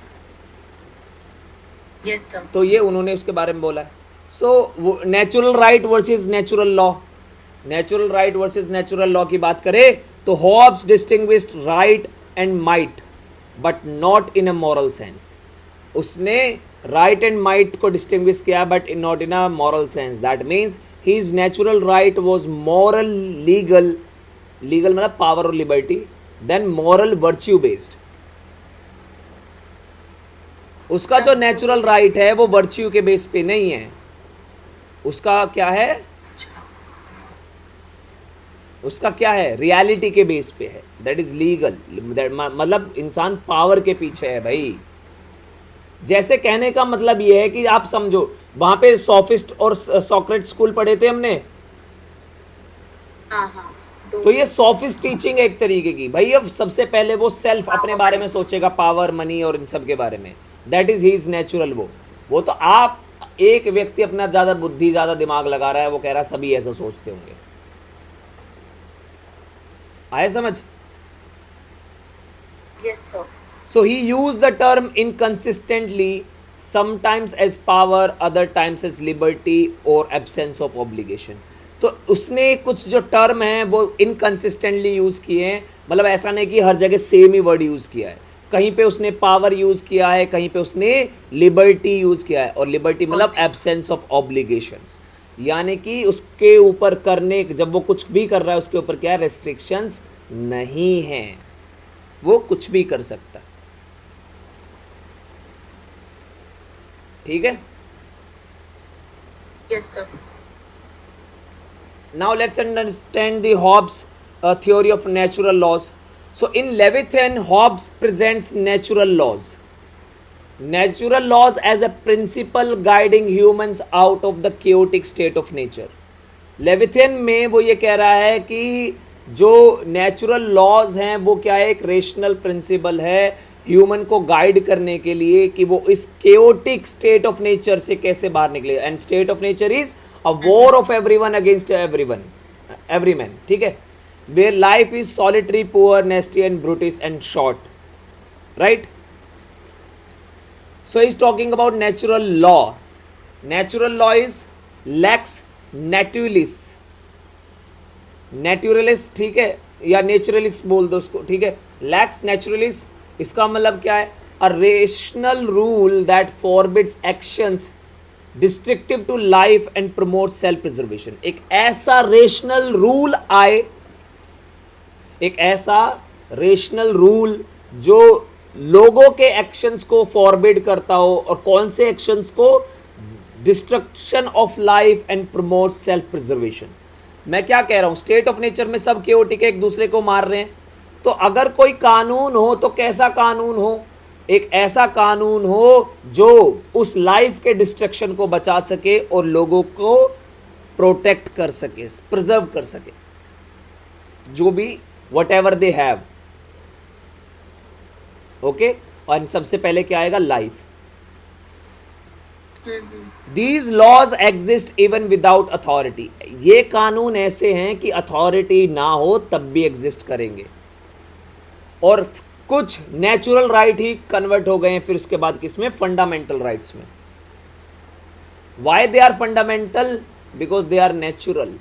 Yes, sir. तो ये उन्होंने उसके बारे में बोला है। सो वो natural right versus natural law, natural right versus natural law की बात करें तो Hobbes distinguished right and might but not in a moral sense. उसने राइट एंड माइट को डिस्टिंग्विश किया but not in a moral sense. That means his natural right was moral legal, legal मतलब power और liberty, then moral virtue based. उसका जो natural right है वो virtue के बेस पे नहीं है, उसका क्या है? उसका क्या है? रियलिटी के बेस पे है, दैट इज लीगल। मतलब इंसान पावर के पीछे है भाई। जैसे कहने का मतलब ये है कि आप समझो वहां पे सोफिस्ट और सॉक्रेट स्कूल पढ़े थे हमने, हाँ, तो ये सोफिस्ट टीचिंग है एक तरीके की। भाई अब सबसे पहले वो सेल्फ अपने बारे में सोचेगा, पावर, मनी और इन सब के बारे में। That is his natural. वो तो आप एक व्यक्ति अपना ज्यादा बुद्धि, ज्यादा दिमाग लगा रहा है, वो कह रहा है सभी ऐसा सोचते होंगे। आए समझ? Yes, sir. So he used the term inconsistently, sometimes as power, other times as liberty or absence of obligation. तो उसने कुछ जो टर्म हैं वो इनकन्सिस्टेंटली यूज़ किए हैं, मतलब ऐसा नहीं कि हर जगह सेम ही वर्ड यूज़ किया है। कहीं पे उसने पावर यूज़ किया है, कहीं पे उसने लिबर्टी यूज़ किया है, और लिबर्टी मतलब एब्सेंस ऑफ ऑब्लिगेशंस, यानी कि उसके ऊपर करने, जब वो कुछ भी कर रहा है उसके ऊपर क्या है? रेस्ट्रिक्शंस नहीं हैं, वो कुछ भी कर सकता है। ठीक है? Yes, sir. Now let's understand the Hobbes theory of natural laws. So in Leviathan, Hobbes presents natural laws. Natural laws as a principle guiding humans out of the chaotic state of nature. Leviathan में वो ये कह रहा है कि जो natural laws हैं वो क्या है? एक रेशनल प्रिंसिपल है ह्यूमन को गाइड करने के लिए कि वो इस केओटिक स्टेट ऑफ नेचर से कैसे बाहर निकले। And state of nature is a war of everyone against everyone, every man. ठीक है? Where life is solitary, poor, nasty and brutish and short, right? So is talking about natural law. Natural law is lex naturalis, naturalist, ठीक है, या naturalist बोल दो उसको, ठीक है? लैक्स नेचुरलिस्ट, इसका मतलब क्या है? A rational rule that forbids actions destructive to life and promote self preservation. एक ऐसा रेशनल रूल आए, एक ऐसा रेशनल रूल जो लोगों के एक्शंस को फॉरबिड करता हो, और कौन से एक्शंस को? Destruction of life and promote self preservation. मैं क्या कह रहा हूं, स्टेट ऑफ नेचर में सब केओटिक है, एक दूसरे को मार रहे हैं। तो अगर कोई कानून हो तो कैसा कानून हो? एक ऐसा कानून हो जो उस लाइफ के डिस्ट्रक्शन को बचा सके और लोगों को प्रोटेक्ट कर सके, प्रिजर्व कर सके, जो भी whatever they have. Okay, और सबसे पहले क्या आएगा? Life. These laws exist even without authority. ये कानून ऐसे हैं कि अथॉरिटी ना हो तब भी एग्जिस्ट करेंगे। और कुछ नेचुरल राइट ही कन्वर्ट हो गए हैं फिर उसके बाद किसमें? फंडामेंटल राइट्स में। Why they are fundamental? Because they are natural.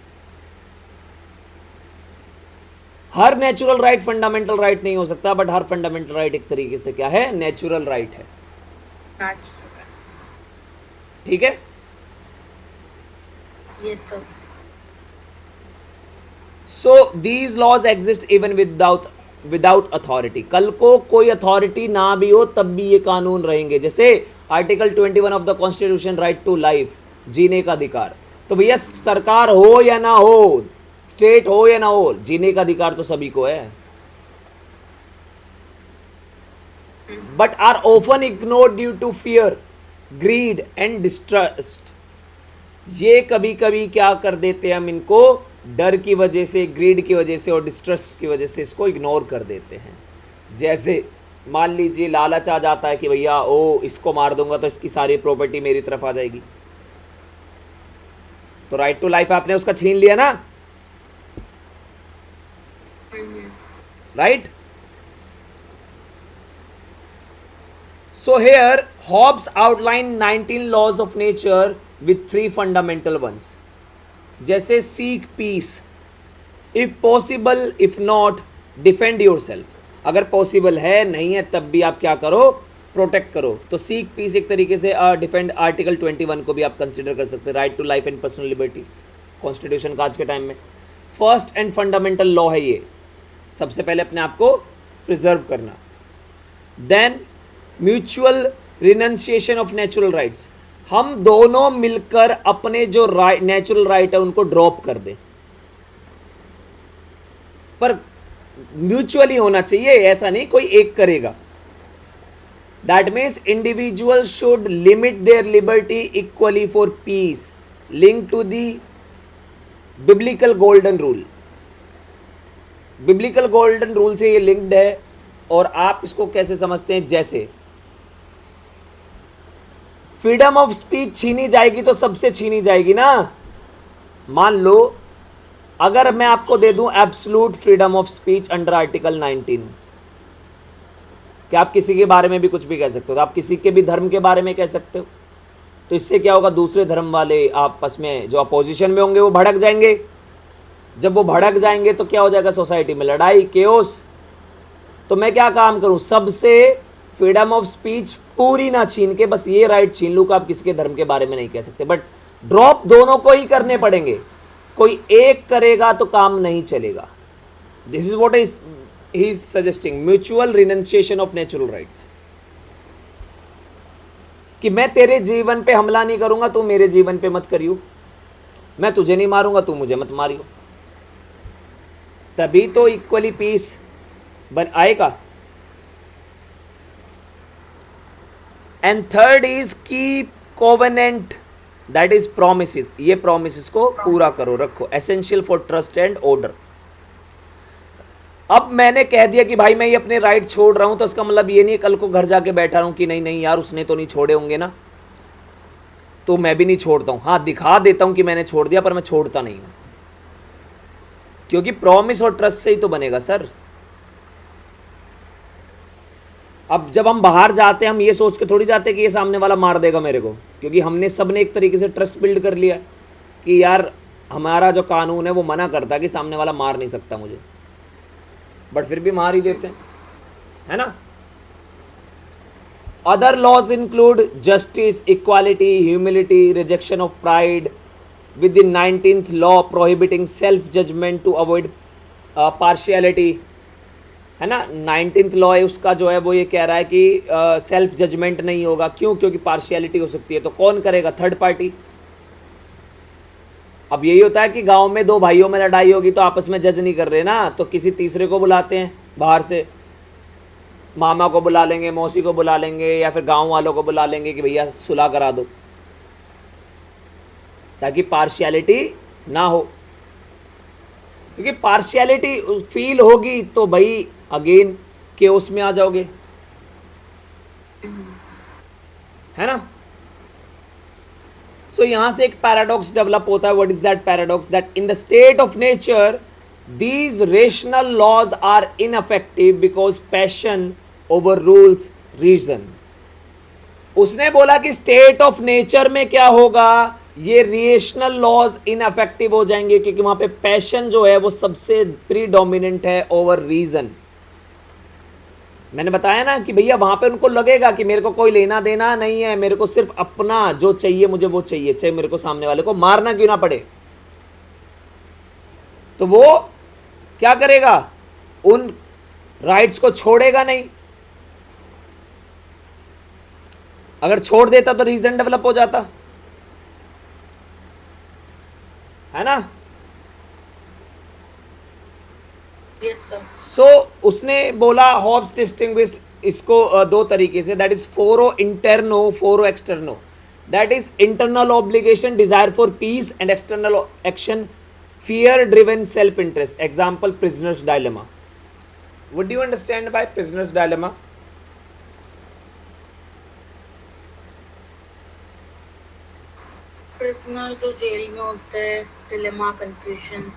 हर नेचुरल राइट फंडामेंटल राइट नहीं हो सकता, बट हर फंडामेंटल राइट एक तरीके से क्या है? नेचुरल राइट है। ठीक है? Yes, sir. So these laws exist even without authority. कल को कोई अथॉरिटी ना भी हो तब भी ये कानून रहेंगे। जैसे article 21 of the constitution, right to life, जीने का अधिकार। तो भैया सरकार हो या ना हो, स्टेट हो या ना हो, जीने का अधिकार तो सभी को है। But are often ignored due to fear, greed and distrust. ये कभी कभी क्या कर देते हैं हम, इनको डर की वजह से, ग्रीड की वजह से और डिस्ट्रस्ट की वजह से इसको इग्नोर कर देते हैं। जैसे मान लीजिए लालच आ जाता है कि भैया ओ इसको मार दूंगा तो इसकी सारी प्रॉपर्टी मेरी तरफ आ जाएगी, तो राइट टू लाइफ आपने उसका छीन लिया ना, right? So here Hobbes outlined 19 laws of nature with 3 fundamental ones. जैसे seek peace, if possible, if not, defend yourself. अगर पॉसिबल है, नहीं है, तब भी आप क्या करो? प्रोटेक्ट करो। तो सीक पीस एक तरीके से डिफेंड, आर्टिकल 21 को भी आप कंसिडर कर सकते हैं, right to life and personal liberty, constitution का आज के टाइम में फर्स्ट एंड फंडामेंटल लॉ है ये। सबसे पहले अपने आप को प्रिजर्व करना। Then mutual renunciation of natural rights, हम दोनों मिलकर अपने जो नेचुरल राइट है उनको ड्रॉप कर दें, पर म्यूचुअली होना चाहिए, ऐसा नहीं कोई एक करेगा। That means individual should limit their liberty equally for peace, link to the biblical golden rule. Biblical golden rule से ये लिंक्ड है। और आप इसको कैसे समझते हैं? जैसे फ्रीडम ऑफ स्पीच छीनी जाएगी तो सबसे छीनी जाएगी ना। मान लो अगर मैं आपको दे दूं absolute freedom of speech under article 19, कि आप किसी के बारे में भी कुछ भी कह सकते हो, तो आप किसी के भी धर्म के बारे में कह सकते हो, तो इससे क्या होगा? दूसरे धर्म वाले आपस में जो अपोजिशन में होंगे वो भड़क जाएंगे। जब वो भड़क जाएंगे तो क्या हो जाएगा? सोसाइटी में लड़ाई, केओस। तो मैं क्या काम करूं? सबसे फ्रीडम ऑफ स्पीच पूरी ना छीन के बस ये राइट छीन लूं कि आप किसी के धर्म के बारे में नहीं कह सकते, बट ड्रॉप दोनों को ही करने पड़ेंगे। कोई एक करेगा तो काम नहीं चलेगा। This is what he is suggesting, mutual renunciation of natural rights. कि मैं तेरे जीवन पे हमला नहीं करूंगा, तू मेरे जीवन पे मत करियो, मैं तुझे नहीं मारूंगा, तू मुझे मत मारियो, तभी तो इक्वली पीस बन आएगा। And third is keep covenant, that is promises. ये प्रोमिसेस को पूरा करो, रखो, essential for trust and order. अब मैंने कह दिया कि भाई मैं ये अपने राइट छोड़ रहा हूं, तो इसका मतलब ये नहीं कल को घर जाके बैठा रहूं कि नहीं नहीं यार उसने तो नहीं छोड़े होंगे ना, तो मैं भी नहीं छोड़ता हूं। हाँ, दिखा देता हूं कि मैंने छोड़ दिया, पर मैं छोड़ता नहीं हूं, क्योंकि प्रॉमिस और ट्रस्ट से ही तो बनेगा सर। अब जब हम बाहर जाते हैं हम ये सोच के थोड़ी जाते कि ये सामने वाला मार देगा मेरे को, क्योंकि हमने सब ने एक तरीके से ट्रस्ट बिल्ड कर लिया कि यार हमारा जो कानून है वो मना करता है कि सामने वाला मार नहीं सकता मुझे, बट फिर भी मार ही देते हैं, है ना। Other laws include justice, equality, humility, rejection of pride, with the 19th law prohibiting self judgment to avoid partiality, है ना। 19th लॉ है उसका जो है वो ये कह रहा है कि सेल्फ जजमेंट नहीं होगा। क्यों? क्योंकि पार्शियलिटी हो सकती है। तो कौन करेगा? Third party. अब यही होता है कि गांव में दो भाइयों में लड़ाई होगी तो आपस में जज नहीं कर रहे ना, तो किसी तीसरे को बुलाते हैं बाहर से, मामा को बुला लेंगे, मौसी को बुला लेंगे, या फिर गांव वालों को बुला लेंगे कि भैया सुलह करा दो, ताकि पार्शियलिटी ना हो। क्योंकि पार्शियलिटी फील होगी तो भाई अगेन केओस में आ जाओगे, है ना। सो यहां से एक पैराडॉक्स डेवलप होता है। What is that paradox? That in the state of nature these rational laws are ineffective because passion overrules reason। उसने बोला कि स्टेट ऑफ नेचर में क्या होगा, ये रेशनल लॉज इनफेक्टिव हो जाएंगे क्योंकि वहां पे पैशन जो है वो सबसे प्रीडोमिनेंट है ओवर रीजन। मैंने बताया ना कि भैया वहां पे उनको लगेगा कि मेरे को कोई लेना देना नहीं है, मेरे को सिर्फ अपना जो चाहिए मुझे वो चाहिए, चाहे मेरे को सामने वाले को मारना क्यों ना पड़े। तो वो क्या करेगा? उन राइट्स को छोड़ेगा नहीं। अगर छोड़ देता तो रीजन डेवलप हो जाता, है ना। Yes, sir. सो उसने बोला हॉब्स डिस्टिंग्विश्ड इसको दो तरीके से, that is foro interno, foro externo. That is internal obligation, desire for peace, and external action, fear driven self interest। example prisoner's dilemma। what do you understand by prisoner's dilemma? Prisoner जो jail में होता है, dilemma, confusion।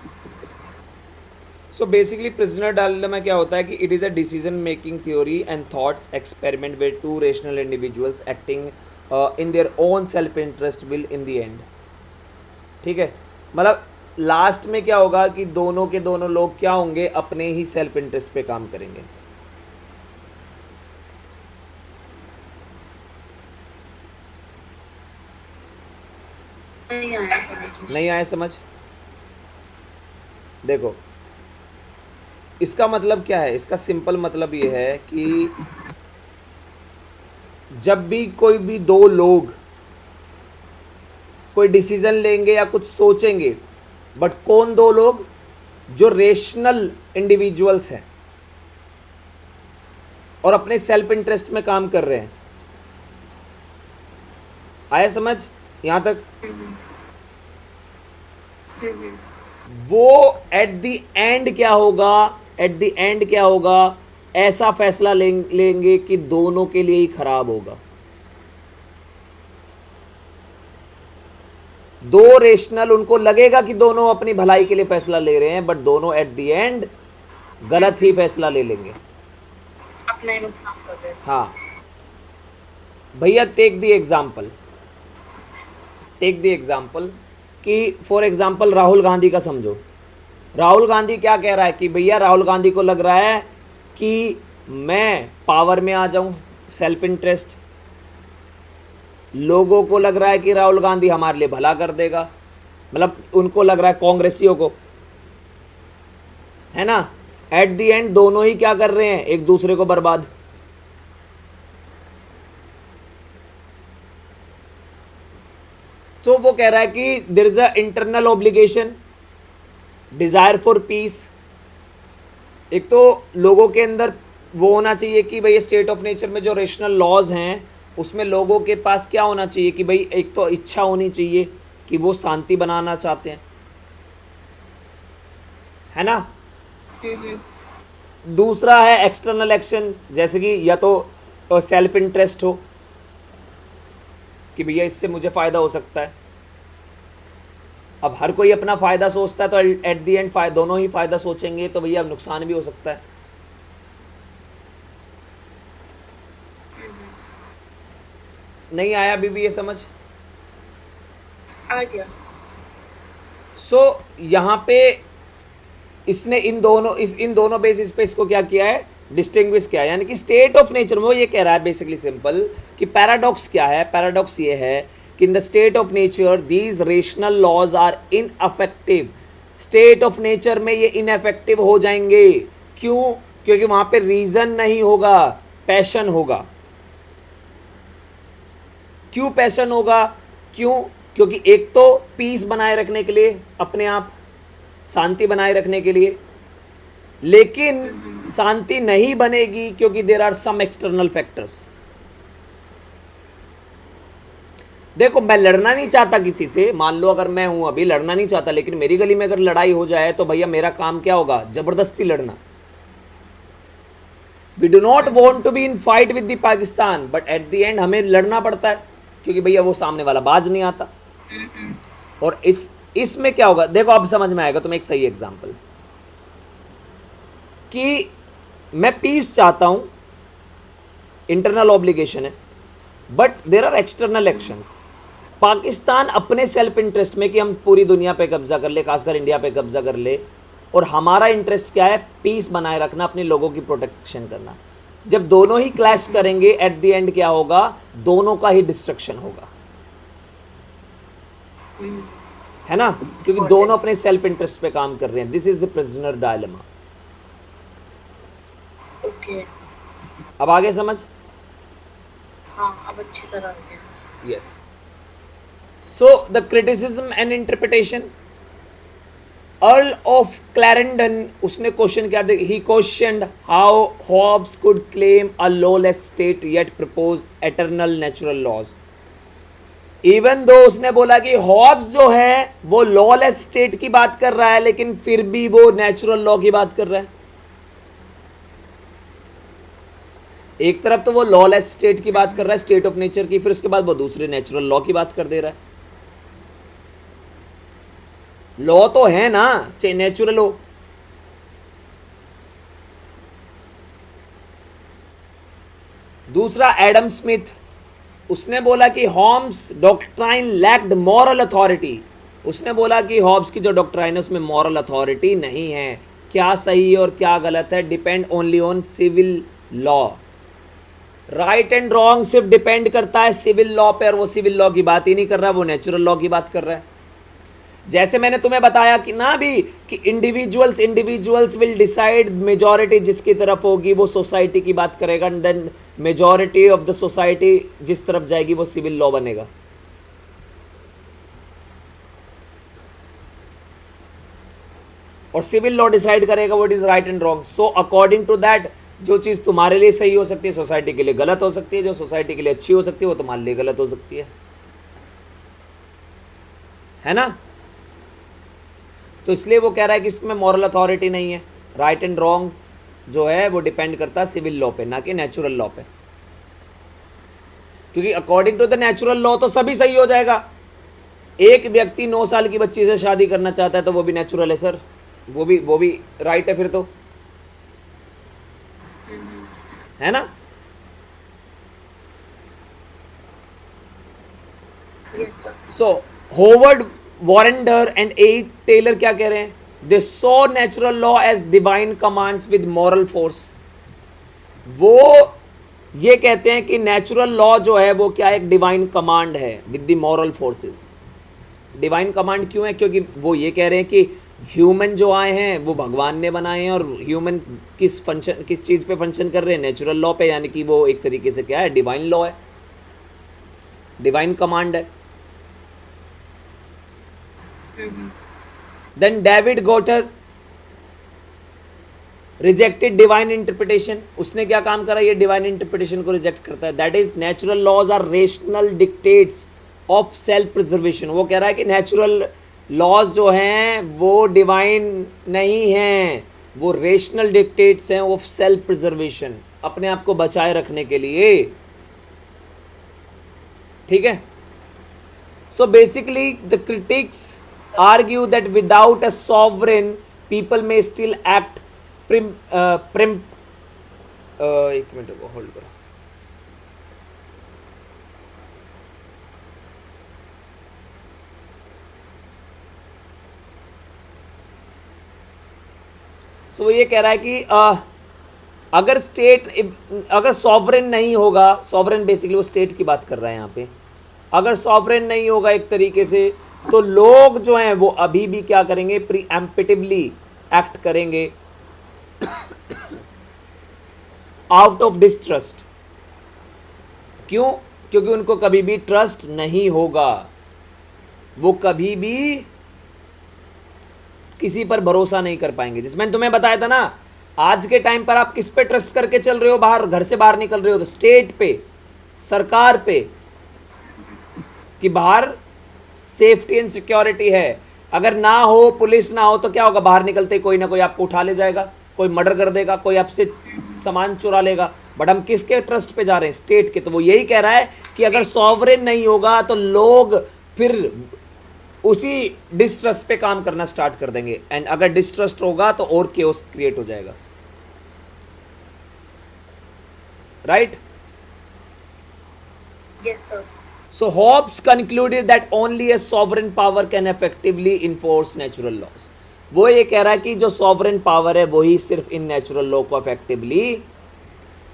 so basically prisoner dilemma क्या होता है कि it is a decision making theory and thoughts experiment where two rational individuals acting in their own self interest will in the end। ठीक है, मतलब लास्ट में क्या होगा कि दोनों के दोनों लोग क्या होंगे, अपने ही सेल्फ इंटरेस्ट पे काम करेंगे। नहीं आए समझ? देखो इसका मतलब क्या है, इसका सिंपल मतलब ये है कि जब भी कोई भी दो लोग कोई डिसीजन लेंगे या कुछ सोचेंगे, बट कौन दो लोग? जो रेशनल इंडिविजुअल्स हैं और अपने सेल्फ इंटरेस्ट में काम कर रहे हैं। आया समझ यहां तक? वो एट द एंड क्या होगा, एट द एंड क्या होगा, ऐसा फैसला लेंगे कि दोनों के लिए ही खराब होगा। दो रेशनल, उनको लगेगा कि दोनों अपनी भलाई के लिए फैसला ले रहे हैं, बट दोनों एट द एंड गलत ही फैसला ले लेंगे, अपना ही नुकसान कर रहे हैं। हाँ भैया take the example, take the example कि फॉर एग्जाम्पल राहुल गांधी का समझो। राहुल गांधी क्या कह रहा है कि भैया राहुल गांधी को लग रहा है कि मैं पावर में आ जाऊं, सेल्फ इंटरेस्ट। लोगों को लग रहा है कि राहुल गांधी हमारे लिए भला कर देगा, मतलब उनको लग रहा है कांग्रेसियों को, है ना। एट द एंड दोनों ही क्या कर रहे हैं, एक दूसरे को बर्बाद। तो वो कह रहा है कि there is a internal obligation, desire for peace. एक तो लोगों के अंदर वो होना चाहिए कि भाई स्टेट ऑफ नेचर में जो रेशनल लॉज हैं उसमें लोगों के पास क्या होना चाहिए कि भाई एक तो इच्छा होनी चाहिए कि वो शांति बनाना चाहते हैं, है ना। दूसरा है एक्सटर्नल एक्शन, जैसे कि या तो सेल्फ इंटरेस्ट हो कि भैया इससे मुझे फ़ायदा हो सकता है। अब हर कोई अपना फ़ायदा सोचता है तो एट द एंड दोनों ही फ़ायदा सोचेंगे तो भैया नुकसान भी हो सकता है। नहीं आया अभी भी ये समझ? आ गया। सो यहाँ पे इसने इन दोनों बेसिस पे इसको क्या किया है, डिस्टिंग्विश किया है। यानी कि स्टेट ऑफ नेचर में वो ये कह रहा है बेसिकली सिंपल कि पैराडॉक्स क्या है। पैराडॉक्स ये है कि in the state of nature these rational laws are ineffective. State of nature में ये इनएफेक्टिव हो जाएंगे। क्यों? क्योंकि वहां पे रीजन नहीं होगा, पैशन होगा। क्यों पैशन होगा? क्यों? क्योंकि एक तो पीस बनाए रखने के लिए, अपने आप शांति बनाए रखने के लिए, लेकिन शांति नहीं बनेगी क्योंकि there are some external factors. देखो, मैं लड़ना नहीं चाहता किसी से, मान लो अगर मैं हूं अभी लड़ना नहीं चाहता, लेकिन मेरी गली में अगर लड़ाई हो जाए तो भैया मेरा काम क्या होगा? जबरदस्ती लड़ना। We do not want to be in fight with the Pakistan, but at the end हमें लड़ना पड़ता है क्योंकि भैया वो सामने वाला बाज नहीं आता। और इसमें क्या होगा? देखो अब समझ में आएगा तुम्हें एक सही एग्जांपल कि मैं पीस चाहता हूं, इंटरनल ऑब्लिगेशन है, but there are external actions. Pakistan अपने सेल्फ इंटरेस्ट में कि हम पूरी दुनिया पे कब्जा कर ले, खासकर इंडिया पे कब्जा कर ले, और हमारा इंटरेस्ट क्या है? पीस बनाए रखना, अपने लोगों की प्रोटेक्शन करना। जब दोनों ही क्लैश करेंगे, एट द एंड क्या होगा? दोनों का ही डिस्ट्रक्शन होगा, है ना? क्योंकि दोनों अपने सेल्फ इंटरेस्ट पे काम कर रहे हैं। This is the prisoner dilemma. Okay, अब आगे समझ? हाँ अब अच्छी तरह आ गया। Yes. So the criticism and interpretation. Earl of Clarendon, उसने क्वेश्चन क्या दिया? He questioned how Hobbes could claim a lawless state yet propose eternal natural laws. Even though उसने बोला कि हॉब्स जो है वो लॉलेस स्टेट की बात कर रहा है, लेकिन फिर भी वो नेचुरल लॉ की बात कर रहा है। एक तरफ तो वो लॉलेस स्टेट की बात कर रहा है, स्टेट ऑफ नेचर की, फिर उसके बाद वो दूसरे नेचुरल लॉ की बात कर दे रहा है। लॉ तो है ना, चाहे नेचुरल हो। दूसरा एडम स्मिथ, उसने बोला कि Hobbes doctrine lacked moral authority. उसने बोला कि हॉब्स की जो डॉक्ट्राइन है उसमें मॉरल अथॉरिटी नहीं है। क्या सही और क्या गलत है? Depend only on civil law. Right and wrong सिर्फ डिपेंड करता है सिविल लॉ पे, और वो सिविल लॉ की बात ही नहीं कर रहा, वो नेचुरल लॉ की बात कर रहा है। जैसे मैंने तुम्हें बताया कि ना भी कि इंडिविजुअल्स विल डिसाइड, मेजॉरिटी जिसकी तरफ होगी वो सोसाइटी की बात करेगा, and then majority of the society जिस तरफ जाएगी वो सिविल लॉ बनेगा। और सिविल लॉ डिसाइड करेगा what is right and wrong. So according to that, जो चीज तुम्हारे लिए सही हो सकती है सोसाइटी के लिए गलत हो सकती है, जो सोसाइटी के लिए अच्छी हो सकती है वो तुम्हारे लिए गलत हो सकती है ना? तो इसलिए वो कह रहा है कि इसमें मॉरल अथॉरिटी नहीं है। राइट एंड रॉन्ग जो है वो डिपेंड करता है सिविल लॉ पे, ना कि नेचुरल लॉ पे। क्योंकि according to the natural law तो सभी सही हो जाएगा। एक व्यक्ति 9 साल की बच्ची से शादी करना चाहता है तो वो भी नेचुरल है सर, वो भी राइट है फिर तो, है ना? Yes, sir. So Howard Warrender and A Taylor क्या कह रहे हैं? They saw natural law as divine commands with moral force. वो ये कहते हैं कि नेचुरल लॉ जो है वो क्या, एक डिवाइन कमांड है with the moral forces. Divine command क्यों है? क्योंकि वो ये कह रहे हैं कि ह्यूमन जो आए हैं वो भगवान ने बनाए हैं, और ह्यूमन किस चीज़ पे फंक्शन कर रहे हैं? नेचुरल लॉ पे, यानी कि वो एक तरीके से क्या है? डिवाइन लॉ है, डिवाइन कमांड है। Then David Gauthier rejected divine interpretation. उसने क्या काम करा? ये डिवाइन इंटरप्रिटेशन को रिजेक्ट करता है। That is natural laws are rational dictates of self preservation. वो कह रहा है कि नेचुरल लॉज जो हैं वो डिवाइन नहीं हैं, वो रेशनल डिक्टेट्स हैं ऑफ सेल्फ प्रिजर्वेशन, अपने आप को बचाए रखने के लिए। ठीक है? So basically the critics argue that without a sovereign people may still act एक मिनट को होल्ड करो। सो वो ये कह रहा है कि अगर स्टेट, अगर सॉवरेन नहीं होगा, सॉवरेन बेसिकली वो स्टेट की बात कर रहा है यहाँ पे, अगर सॉवरेन नहीं होगा एक तरीके से, तो लोग जो हैं वो अभी भी क्या करेंगे? प्रीएम्प्टिवली एक्ट करेंगे आउट ऑफ डिस्ट्रस्ट। क्यों? क्योंकि उनको कभी भी ट्रस्ट नहीं होगा, वो कभी भी किसी पर भरोसा नहीं कर पाएंगे। जिसमें मैंने तुम्हें बताया था ना, आज के टाइम पर आप किस पे ट्रस्ट करके चल रहे हो? बाहर, घर से बाहर निकल रहे हो तो स्टेट पे, सरकार पे, कि बाहर सेफ्टी एंड सिक्योरिटी है। अगर ना हो, पुलिस ना हो, तो क्या होगा? बाहर निकलते ही कोई ना कोई आपको उठा ले जाएगा, कोई मर्डर कर देगा, कोई आपसे सामान चुरा लेगा। बट हम किसके ट्रस्ट पे जा रहे हैं? स्टेट के। तो वो यही कह रहा है कि अगर सॉवरेन नहीं होगा तो लोग फिर उसी डिस्ट्रस्ट पे काम करना स्टार्ट कर देंगे, एंड अगर डिस्ट्रस्ट होगा तो और केओस क्रिएट हो जाएगा। Right? Yes, sir. So Hobbes concluded that only a sovereign power can effectively enforce natural laws. वो ये कह रहा है कि जो सॉवरेन पावर है वही सिर्फ इन नेचुरल लॉ को इफेक्टिवली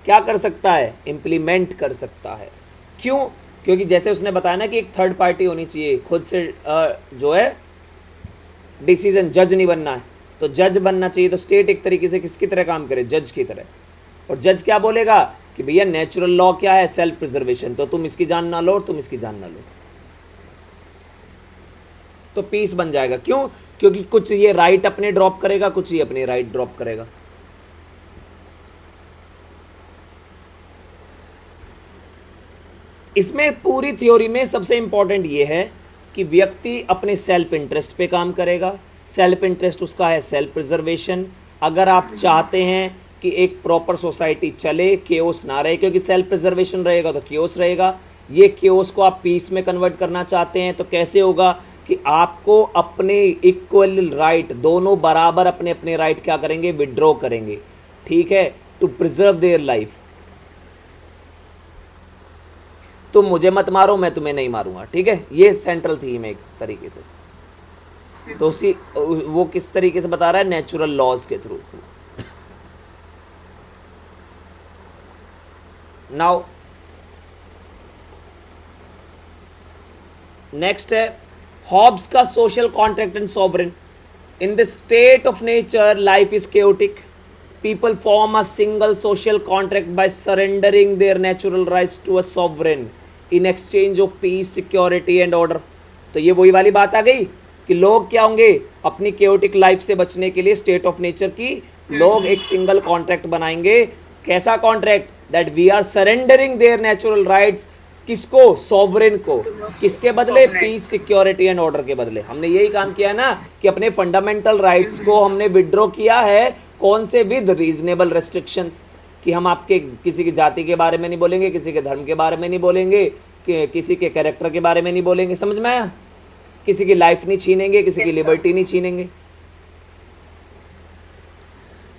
क्या कर सकता है? इम्प्लीमेंट कर सकता है। क्यों? क्योंकि जैसे उसने बताया ना कि एक थर्ड पार्टी होनी चाहिए, खुद से जो है डिसीजन, जज नहीं बनना है। तो जज बनना चाहिए, तो स्टेट एक तरीके से किसकी तरह काम करे? जज की तरह। और जज क्या बोलेगा कि भैया नेचुरल लॉ क्या है? Self preservation. तो तुम इसकी जान ना लो और तुम इसकी जान ना लो, तो पीस बन जाएगा। क्यों? क्योंकि कुछ ये राइट अपने ड्रॉप करेगा, कुछ ये अपने राइट ड्रॉप करेगा। इसमें पूरी थ्योरी में सबसे इंपॉर्टेंट ये है कि व्यक्ति अपने सेल्फ इंटरेस्ट पे काम करेगा। सेल्फ इंटरेस्ट उसका है सेल्फ प्रिजर्वेशन। अगर आप चाहते हैं कि एक प्रॉपर सोसाइटी चले, केओस ना रहे, क्योंकि सेल्फ प्रिजर्वेशन रहेगा तो केओस रहेगा। ये केओस को आप पीस में कन्वर्ट करना चाहते हैं तो कैसे होगा? कि आपको अपने इक्वल राइट, दोनों बराबर अपने अपने राइट क्या करेंगे? विड्रॉ करेंगे। ठीक है? To preserve their life. तुम मुझे मत मारो, मैं तुम्हें नहीं मारूंगा। ठीक है? ये सेंट्रल थीम है एक तरीके से। तो उसी वो किस तरीके से बता रहा है? नेचुरल लॉज के थ्रू। नाउ नेक्स्ट है हॉब्स का social contract and sovereign. In the state of nature life is chaotic. People form a single social contract by surrendering their natural rights to a sovereign in exchange of peace, security and order. तो ये वही वाली बात आ गई कि लोग क्या होंगे? अपनी केओटिक लाइफ से बचने के लिए स्टेट ऑफ नेचर की लोग एक सिंगल कॉन्ट्रैक्ट बनाएंगे। कैसा contract? That we are surrendering their natural rights. किसको? सॉवरेन को। किसके बदले? पीस, सिक्योरिटी एंड ऑर्डर के बदले। हमने यही काम किया ना कि अपने फंडामेंटल राइट्स को हमने विड्रॉ किया है। कौन से? विद रीजनेबल रेस्ट्रिक्शंस, कि हम आपके किसी की जाति के बारे में नहीं बोलेंगे, किसी के धर्म के बारे में नहीं बोलेंगे, कि किसी के कैरेक्टर के बारे में नहीं बोलेंगे। समझ में आया? किसी की लाइफ नहीं छीनेंगे, किसी की लिबर्टी नहीं छीनेंगे।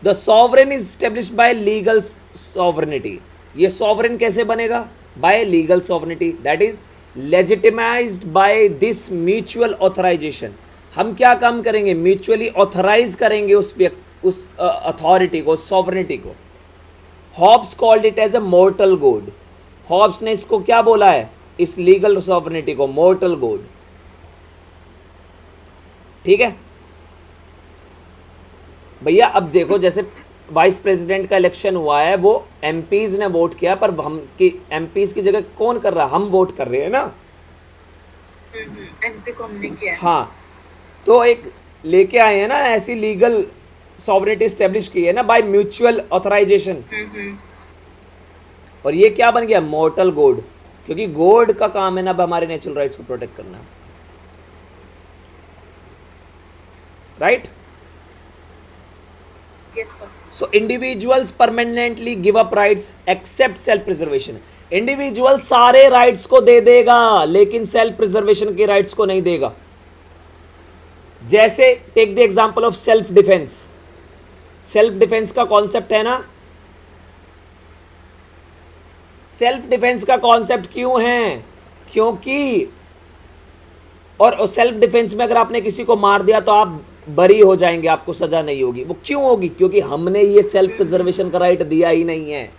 The sovereign is established by legal sovereignty. ये सॉवरेन कैसे बनेगा? By legal sovereignty, that is legitimized by this mutual authorization. हम क्या काम करेंगे? म्यूचुअली ऑथराइज करेंगे उस अथॉरिटी को, सॉवरेनिटी को। Hobbes called it as a mortal god. Hobbes ने इसको क्या बोला है? इस लीगल सॉवरेनिटी को मॉर्टल गुड। ठीक है भैया? अब देखो, जैसे वाइस प्रेसिडेंट का इलेक्शन हुआ है, वो एमपीज ने वोट किया, पर हम की एमपीज की जगह कौन कर रहा है? हम वोट कर रहे हैं ना। एमपी को हमने किया। हाँ, तो एक लेके आए हैं ना ऐसी लीगल सॉवरेनिटी स्टैब्लिश की है ना बाय म्यूचुअल ऑथराइजेशन। और ये क्या बन गया? मॉर्टल गॉड। क्योंकि गॉड का काम है ना अब हमारे नेचुरल राइट्स को प्रोटेक्ट करना। Right? Yes, sir. So individuals permanently give up rights except self preservation. Individual सारे राइट्स को दे देगा लेकिन सेल्फ प्रिजर्वेशन के राइट्स को नहीं देगा। जैसे take the example of self defence. Self defence का कॉन्सेप्ट है ना। सेल्फ डिफेंस का कॉन्सेप्ट क्यों है? क्योंकि और सेल्फ डिफेंस में अगर आपने किसी को मार दिया तो आप बरी हो जाएंगे, आपको सजा नहीं होगी। वो क्यों होगी? क्योंकि हमने ये सेल्फ प्रिजर्वेशन का राइट दिया ही नहीं है।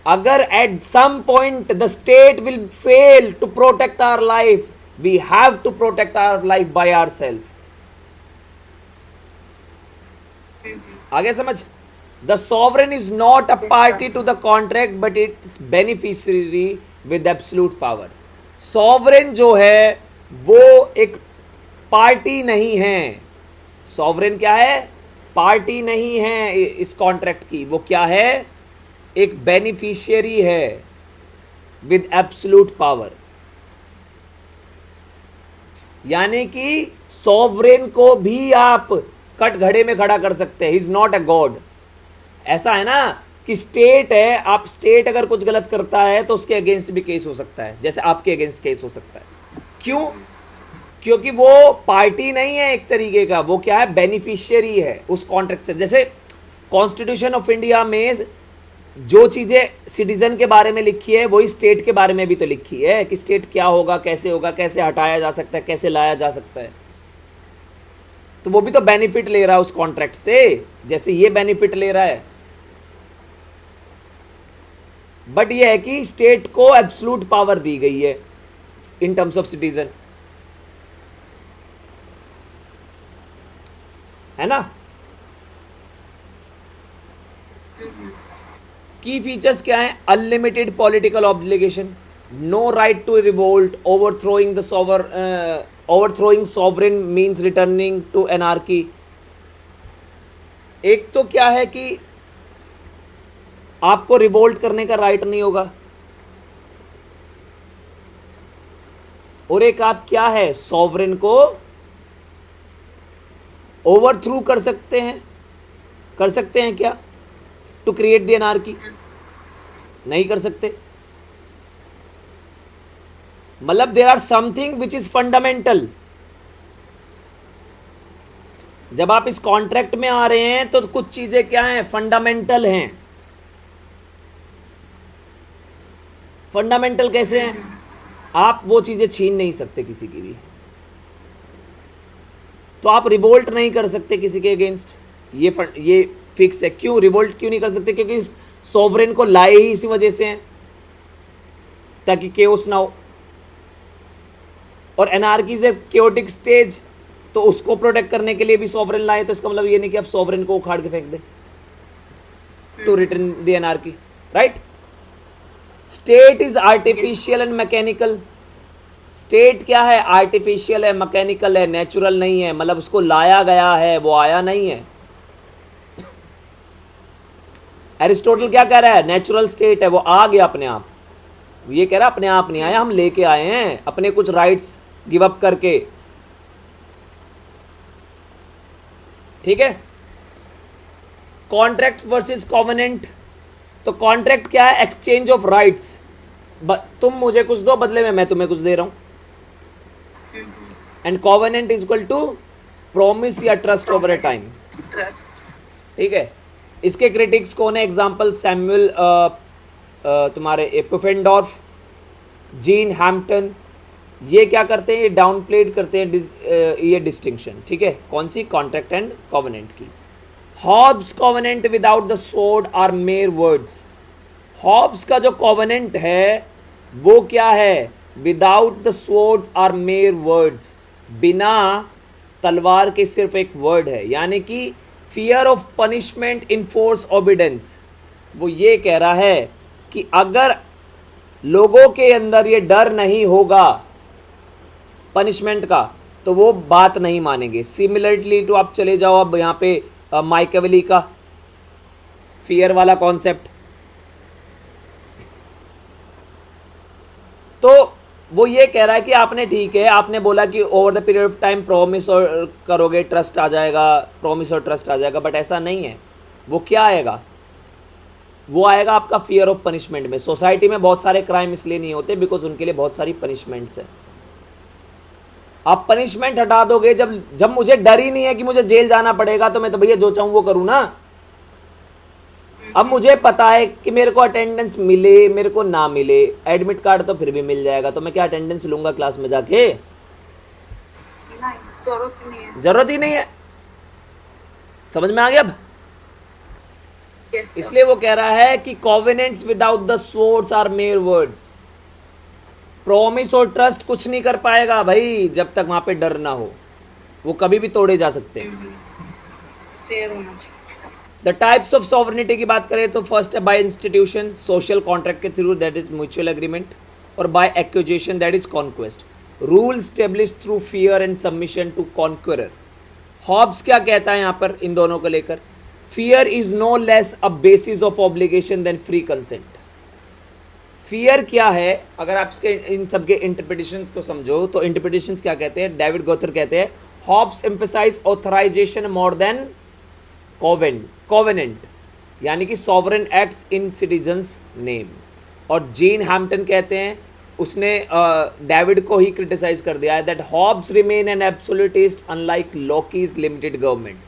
अगर at some point the state will fail to protect our life, we have to protect our life by ourselves. आगे समझ? The sovereign is not a party Discuss. To the contract but its beneficiary with absolute power. Sovereign जो है वो एक party नहीं है. Sovereign क्या है? पार्टी नहीं है इस कॉन्ट्रैक्ट की. वो क्या है? एक बेनिफिशियरी है विद एब्सोल्यूट पावर. यानी कि सॉवरेन को भी आप कटघरे में खड़ा कर सकते हैं. Is not a God. ऐसा है ना कि स्टेट है, आप स्टेट अगर कुछ गलत करता है तो उसके अगेंस्ट भी केस हो सकता है, जैसे आपके अगेंस्ट केस हो सकता है. क्यों? क्योंकि वो पार्टी नहीं है एक तरीके का. वो क्या है? बेनिफिशियरी है उस कॉन्ट्रैक्ट से. जैसे कॉन्स्टिट्यूशन ऑफ इंडिया में जो चीज़ें सिटीजन के बारे में लिखी है वही स्टेट के बारे में भी तो लिखी है कि स्टेट क्या होगा, कैसे हटाया जा सकता है, कैसे लाया जा सकता है. तो वो भी तो बेनिफिट ले रहा है उस कॉन्ट्रैक्ट से, जैसे ये बेनिफिट ले रहा है. बट ये है कि स्टेट को एब्सोल्यूट पावर दी गई है इन टर्म्स ऑफ सिटीजन, है ना. की फीचर्स क्या है? Unlimited political obligation, no right to revolt, overthrowing sovereign means returning to anarchy. एक तो क्या है कि आपको रिवोल्ट करने का राइट नहीं होगा, और एक आप क्या है, सॉवरेन को ओवरथ्रू कर सकते हैं क्या? टू क्रिएट द एनार्की नहीं कर सकते. मतलब there are something which is fundamental. जब आप इस कॉन्ट्रैक्ट में आ रहे हैं तो कुछ चीजें क्या हैं? फंडामेंटल हैं. फंडामेंटल कैसे हैं? आप वो चीजें छीन नहीं सकते किसी की भी. तो आप रिवोल्ट नहीं कर सकते किसी के अगेंस्ट, ये फिक्स है. क्यों रिवोल्ट क्यों नहीं कर सकते? क्योंकि सॉवरेन को लाए ही इसी वजह से हैं ताकि केओस ना हो. और एनार्की से केओटिक स्टेज, तो उसको प्रोटेक्ट करने के लिए भी सॉवरेन लाए. तो इसका मतलब ये नहीं कि आप सॉवरेन को उखाड़ के फेंक दें to return the anarchy, right. State is artificial and mechanical. State क्या है? आर्टिफिशियल है, मैकेनिकल है, नेचुरल नहीं है. मतलब उसको लाया गया है, वो आया नहीं है. एरिस्टोटल क्या कह रहा है? नेचुरल स्टेट है, वो आ गया अपने आप. ये कह रहा है अपने आप नहीं आया, हम लेके आए हैं अपने कुछ राइट्स गिव अप करके. ठीक है. Contract versus covenant. तो कॉन्ट्रैक्ट क्या है? Exchange of rights. तुम मुझे कुछ दो, बदले में मैं तुम्हें कुछ दे रहा हूं. And covenant is equal to promise या trust over a time. Trust. ठीक है. इसके क्रिटिक्स कौन है? एग्जाम्पल सैमुअल तुम्हारे पुफेंडॉर्फ, जीन हैम्पटन. ये क्या करते हैं? ये डाउन प्लेड करते हैं ये डिस्टिंक्शन. ठीक है. कौन सी? कॉन्ट्रैक्ट एंड कॉवेनेंट की. Hobbes covenant without the sword are mere words. Hobbes का जो कॉवेनेंट है वो क्या है? Without the swords are mere words. बिना तलवार के सिर्फ एक वर्ड है. यानी कि fear of punishment enforce obedience. वो ये कह रहा है कि अगर लोगों के अंदर ये डर नहीं होगा पनिशमेंट का तो वो बात नहीं मानेंगे. सिमिलरली टू आप चले जाओ अब यहाँ पे माइकेवेली का फियर वाला कॉन्सेप्ट. तो वो ये कह रहा है कि आपने ठीक है, आपने बोला कि over the period of time promise और करोगे, ट्रस्ट आ जाएगा, प्रॉमिस और ट्रस्ट आ जाएगा. बट ऐसा नहीं है. वो क्या आएगा? वो आएगा आपका फियर ऑफ पनिशमेंट में. सोसाइटी में बहुत सारे क्राइम इसलिए नहीं होते बिकॉज उनके लिए बहुत सारी पनिशमेंट्स है. आप पनिशमेंट हटा दोगे, जब मुझे डर ही नहीं है कि मुझे जेल जाना पड़ेगा, तो मैं तो भैया जो चाहूँ वो करूँ ना. अब मुझे पता है कि मेरे को अटेंडेंस मिले मेरे को ना मिले, एडमिट कार्ड तो फिर भी मिल जाएगा, तो मैं क्या अटेंडेंस लूंगा क्लास में जाके? नहीं, जरूरत ही नहीं है. जरूरत ही नहीं है. समझ में आ गया अब? Yes, sir. इसलिए वो कह रहा है कि covenants without the swords are mere words. Promise और ट्रस्ट कुछ नहीं कर पाएगा भाई जब तक वहां पे डर ना हो. वो कभी भी तोड़े जा सकते हैं. फेयर होना चाहिए. द टाइप्स ऑफ सॉवरेनिटी की बात करें तो फर्स्ट है बाय इंस्टीट्यूशन, सोशल कॉन्ट्रैक्ट के through, that is mutual agreement, और by acquisition, that is conquest. Rule establish through fear and submission to conqueror. Hobbes क्या कहता है यहाँ पर इन दोनों को लेकर? Fear is no less a basis of obligation than free consent. Fear क्या है? अगर आप इसके इन सबके इंटरप्रिटेशंस को समझो तो इंटरप्रिटेशंस क्या कहते हैं? डेविड गोथर कहते हैं Hobbes emphasize authorization more than covenant, यानी कि sovereign acts in citizens name. और जीन हैम्पटन कहते हैं, उसने डेविड को ही क्रिटिसाइज कर दिया है that Hobbes remain an absolutist unlike Locke's limited government.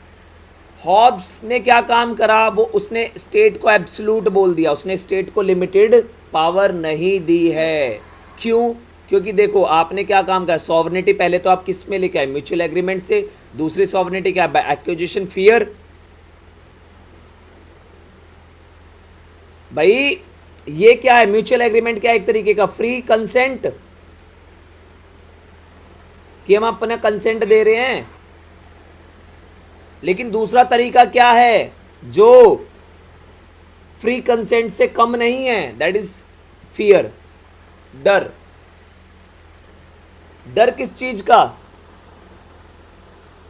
Hobbes ने क्या काम करा? वो उसने स्टेट को एब्सोल्यूट बोल दिया, उसने स्टेट को लिमिटेड पावर नहीं दी है। क्यों? क्योंकि देखो आपने क्या काम करा, सॉवरेनिटी पहले तो आप किस में लेके आए? म्यूचुअल एग्रीमेंट से। दूसरी सॉवरेनिटी क्या है? एक्विजिशन। फियर भाई ये क्या है? म्यूचुअल एग्रीमेंट क्या है? एक तरीके का फ्री कंसेंट, कि हम अपना कंसेंट दे रहे हैं। लेकिन दूसरा तरीका क्या है जो फ्री कंसेंट से कम नहीं है? दैट इज फियर, डर। डर किस चीज का?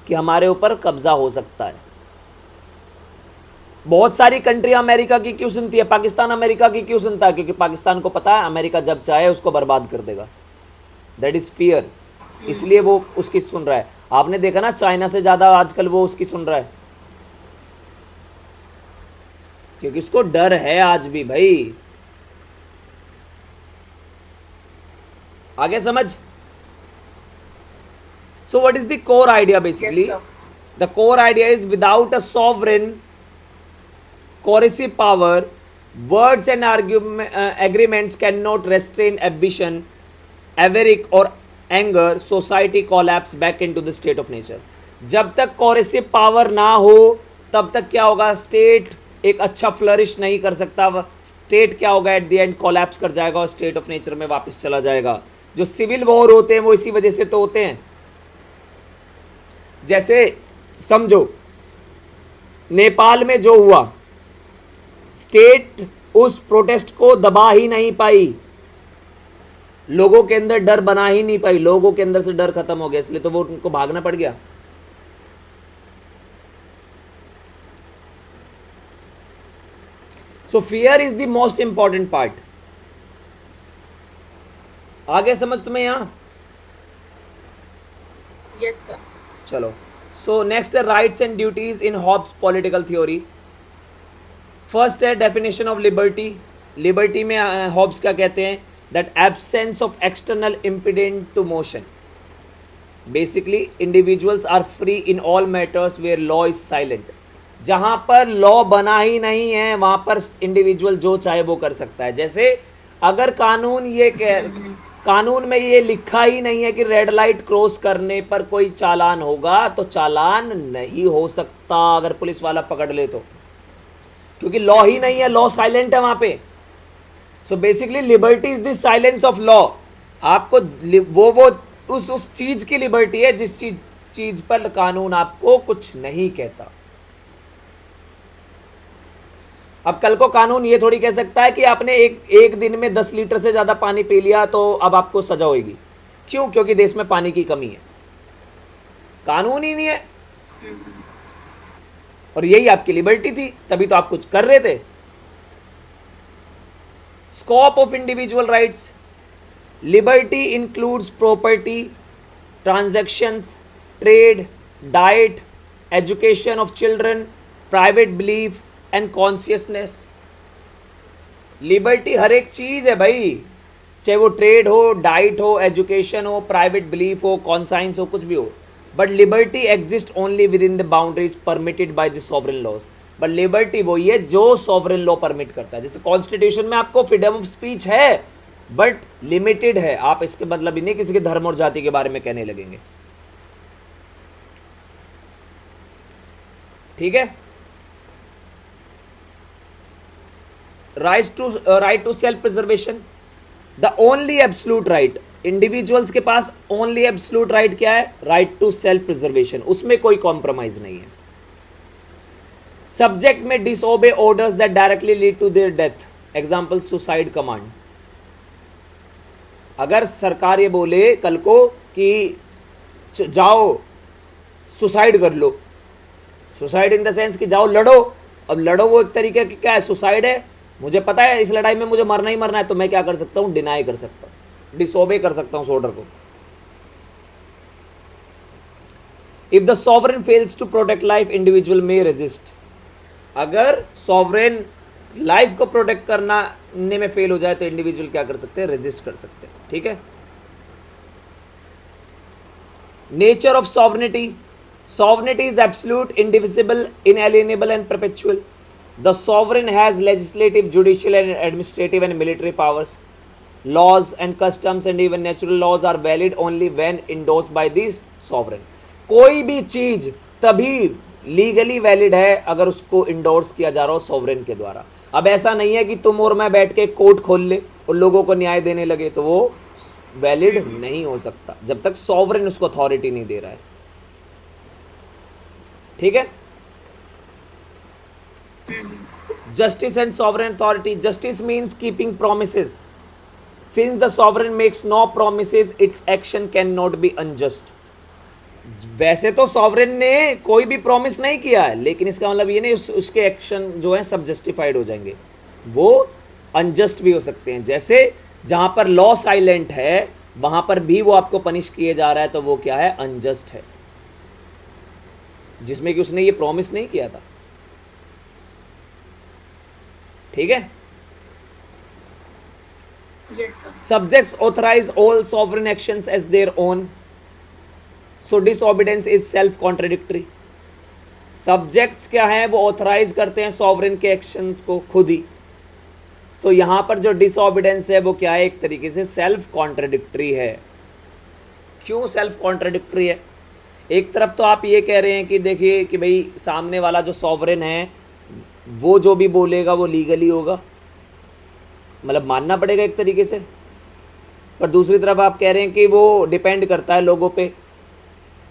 कि हमारे ऊपर कब्जा हो सकता है। बहुत सारी कंट्री अमेरिका की क्यों सुनती है? पाकिस्तान अमेरिका की क्यों सुनता है? क्योंकि पाकिस्तान को पता है अमेरिका जब चाहे उसको बर्बाद कर देगा। दैट इज फियर, इसलिए वो उसकी सुन रहा है। आपने देखा ना चाइना से ज्यादा आजकल वो उसकी सुन रहा है, क्योंकि उसको डर है आज भी भाई। आगे समझ? So what is the core idea? Basically the core idea is without a sovereign coercive power, words and agreements cannot restrain ambition, avarice or anger. Society collapse back into the state of nature. जब तक coercive power ना हो तब तक क्या होगा? State एक अच्छा फ्लरिश नहीं कर सकता। स्टेट क्या होगा? एट द एंड कोलैप्स कर जाएगा और स्टेट ऑफ नेचर में वापस चला जाएगा। जो सिविल वॉर होते हैं वो इसी वजह से तो होते हैं। जैसे समझो नेपाल में जो हुआ, स्टेट उस प्रोटेस्ट को दबा ही नहीं पाई, लोगों के अंदर डर बना ही नहीं पाई, लोगों के अंदर से डर खत्म हो गया, इसलिए तो वो उनको भागना पड़ गया। So fear is the most important part. आगे समझ तुम्हें यहां? Yes sir. चलो, सो नेक्स्ट है rights and duties in Hobbes political theory. First है डेफिनेशन ऑफ लिबर्टी। लिबर्टी में हॉब्स क्या कहते हैं? That absence of external impediment to motion. Basically individuals are free in all matters where law is silent. जहां पर law बना ही नहीं है वहां पर इंडिविजुअल जो चाहे वो कर सकता है। जैसे अगर कानून में ये लिखा ही नहीं है कि रेड लाइट क्रॉस करने पर कोई चालान होगा, तो चालान नहीं हो सकता अगर पुलिस वाला पकड़ ले तो, क्योंकि लॉ ही नहीं है, लॉ साइलेंट है वहां पे। So basically liberty is the silence of law. आपको वो उस चीज की लिबर्टी है जिस चीज पर कानून आपको कुछ नहीं कहता। अब कल को कानून ये थोड़ी कह सकता है कि आपने एक दिन में 10 लीटर से ज्यादा पानी पी लिया तो अब आपको सजा होगी। क्यों? क्योंकि देश में पानी की कमी है, कानून ही नहीं है। और यही आपकी लिबर्टी थी, तभी तो आप कुछ कर रहे थे। Scope of individual rights. Liberty includes property, transactions, trade, diet, education of children, private belief and consciousness. Liberty हर एक चीज है भाई, चाहे वो ट्रेड हो, डाइट हो, एजुकेशन हो, प्राइवेट बिलीफ हो, कॉन्साइंस हो, कुछ भी हो। But liberty exist only within the boundaries permitted by the sovereign laws. But liberty वही है जो सॉवरेन लॉ परमिट करता है। जैसे कॉन्स्टिट्यूशन में आपको फ्रीडम ऑफ स्पीच है बट लिमिटेड है। आप इसके मतलब ही नहीं किसी के धर्म और जाति के बारे में कहने लगेंगे। ठीक है? Right to self preservation, the only absolute right. Individuals के पास ओनली एब्सोल्यूट राइट क्या है? राइट टू सेल्फ प्रिजर्वेशन, उसमें कोई कॉम्प्रोमाइज नहीं है। Subject may disobey orders that directly lead to their death, example suicide command. अगर सरकार ये बोले कल को कि जाओ सुसाइड कर लो, सुसाइड इन द सेंस कि जाओ लड़ो, अब लड़ो वो एक तरीके की क्या है, सुसाइड है, मुझे पता है इस लड़ाई में मुझे मरना ही मरना है, तो मैं क्या कर सकता हूं, डिनाई कर सकता हूं, डिसोबे कर सकता हूं उस ऑर्डर को। If the sovereign fails to protect life, individual may resist. अगर सॉवरेन लाइफ को प्रोटेक्ट करने में फेल हो जाए तो इंडिविजुअल क्या कर सकते हैं, रेजिस्ट कर सकते हैं। ठीक है। Nature of sovereignty, sovereignty is absolute, indivisible, inalienable and perpetual. The sovereign has legislative, judicial and administrative and military powers. Laws and customs and even natural laws are valid only when endorsed by the sovereign. कोई भी चीज तभी legally valid है अगर उसको endorse किया जा रहा हो सॉवरेन के द्वारा। अब ऐसा नहीं है कि तुम और मैं बैठ के कोर्ट खोल ले और लोगों को न्याय देने लगे, तो वो वैलिड नहीं हो सकता जब तक सॉवरेन उसको अथॉरिटी नहीं दे रहा है। ठीक है। Justice and sovereign authority, justice means keeping promises, since the sovereign makes no promises its action can not be unjust. वैसे तो सॉवरेन ने कोई भी प्रॉमिस नहीं किया है, लेकिन इसका मतलब ये नहीं उसके एक्शन जो है सब जस्टिफाइड हो जाएंगे, वो अनजस्ट भी हो सकते हैं। जैसे जहां पर लॉ साइलेंट है वहां पर भी वो आपको पनिश किए जा रहा है, तो वो क्या है, अनजस्ट है, जिसमें कि उसने ये प्रॉमिस नहीं किया था। ठीक है। Yes, sir. Subjects authorize all sovereign actions as their own, so disobedience is self contradictory. Subjects क्या है, वो ऑथराइज करते हैं सॉवरेन के एक्शंस को खुद ही, तो यहां पर जो डिसऑबिडेंस है वो क्या है, एक तरीके से सेल्फ कॉन्ट्रडिक्टरी है। क्यों सेल्फ कॉन्ट्रडिक्टरी है? एक तरफ तो आप ये कह रहे हैं कि देखिए कि भाई सामने वाला जो सॉवरेन है वो जो भी बोलेगा वो लीगली होगा, मतलब मानना पड़ेगा एक तरीके से, पर दूसरी तरफ आप कह रहे हैं कि वो डिपेंड करता है लोगों पे,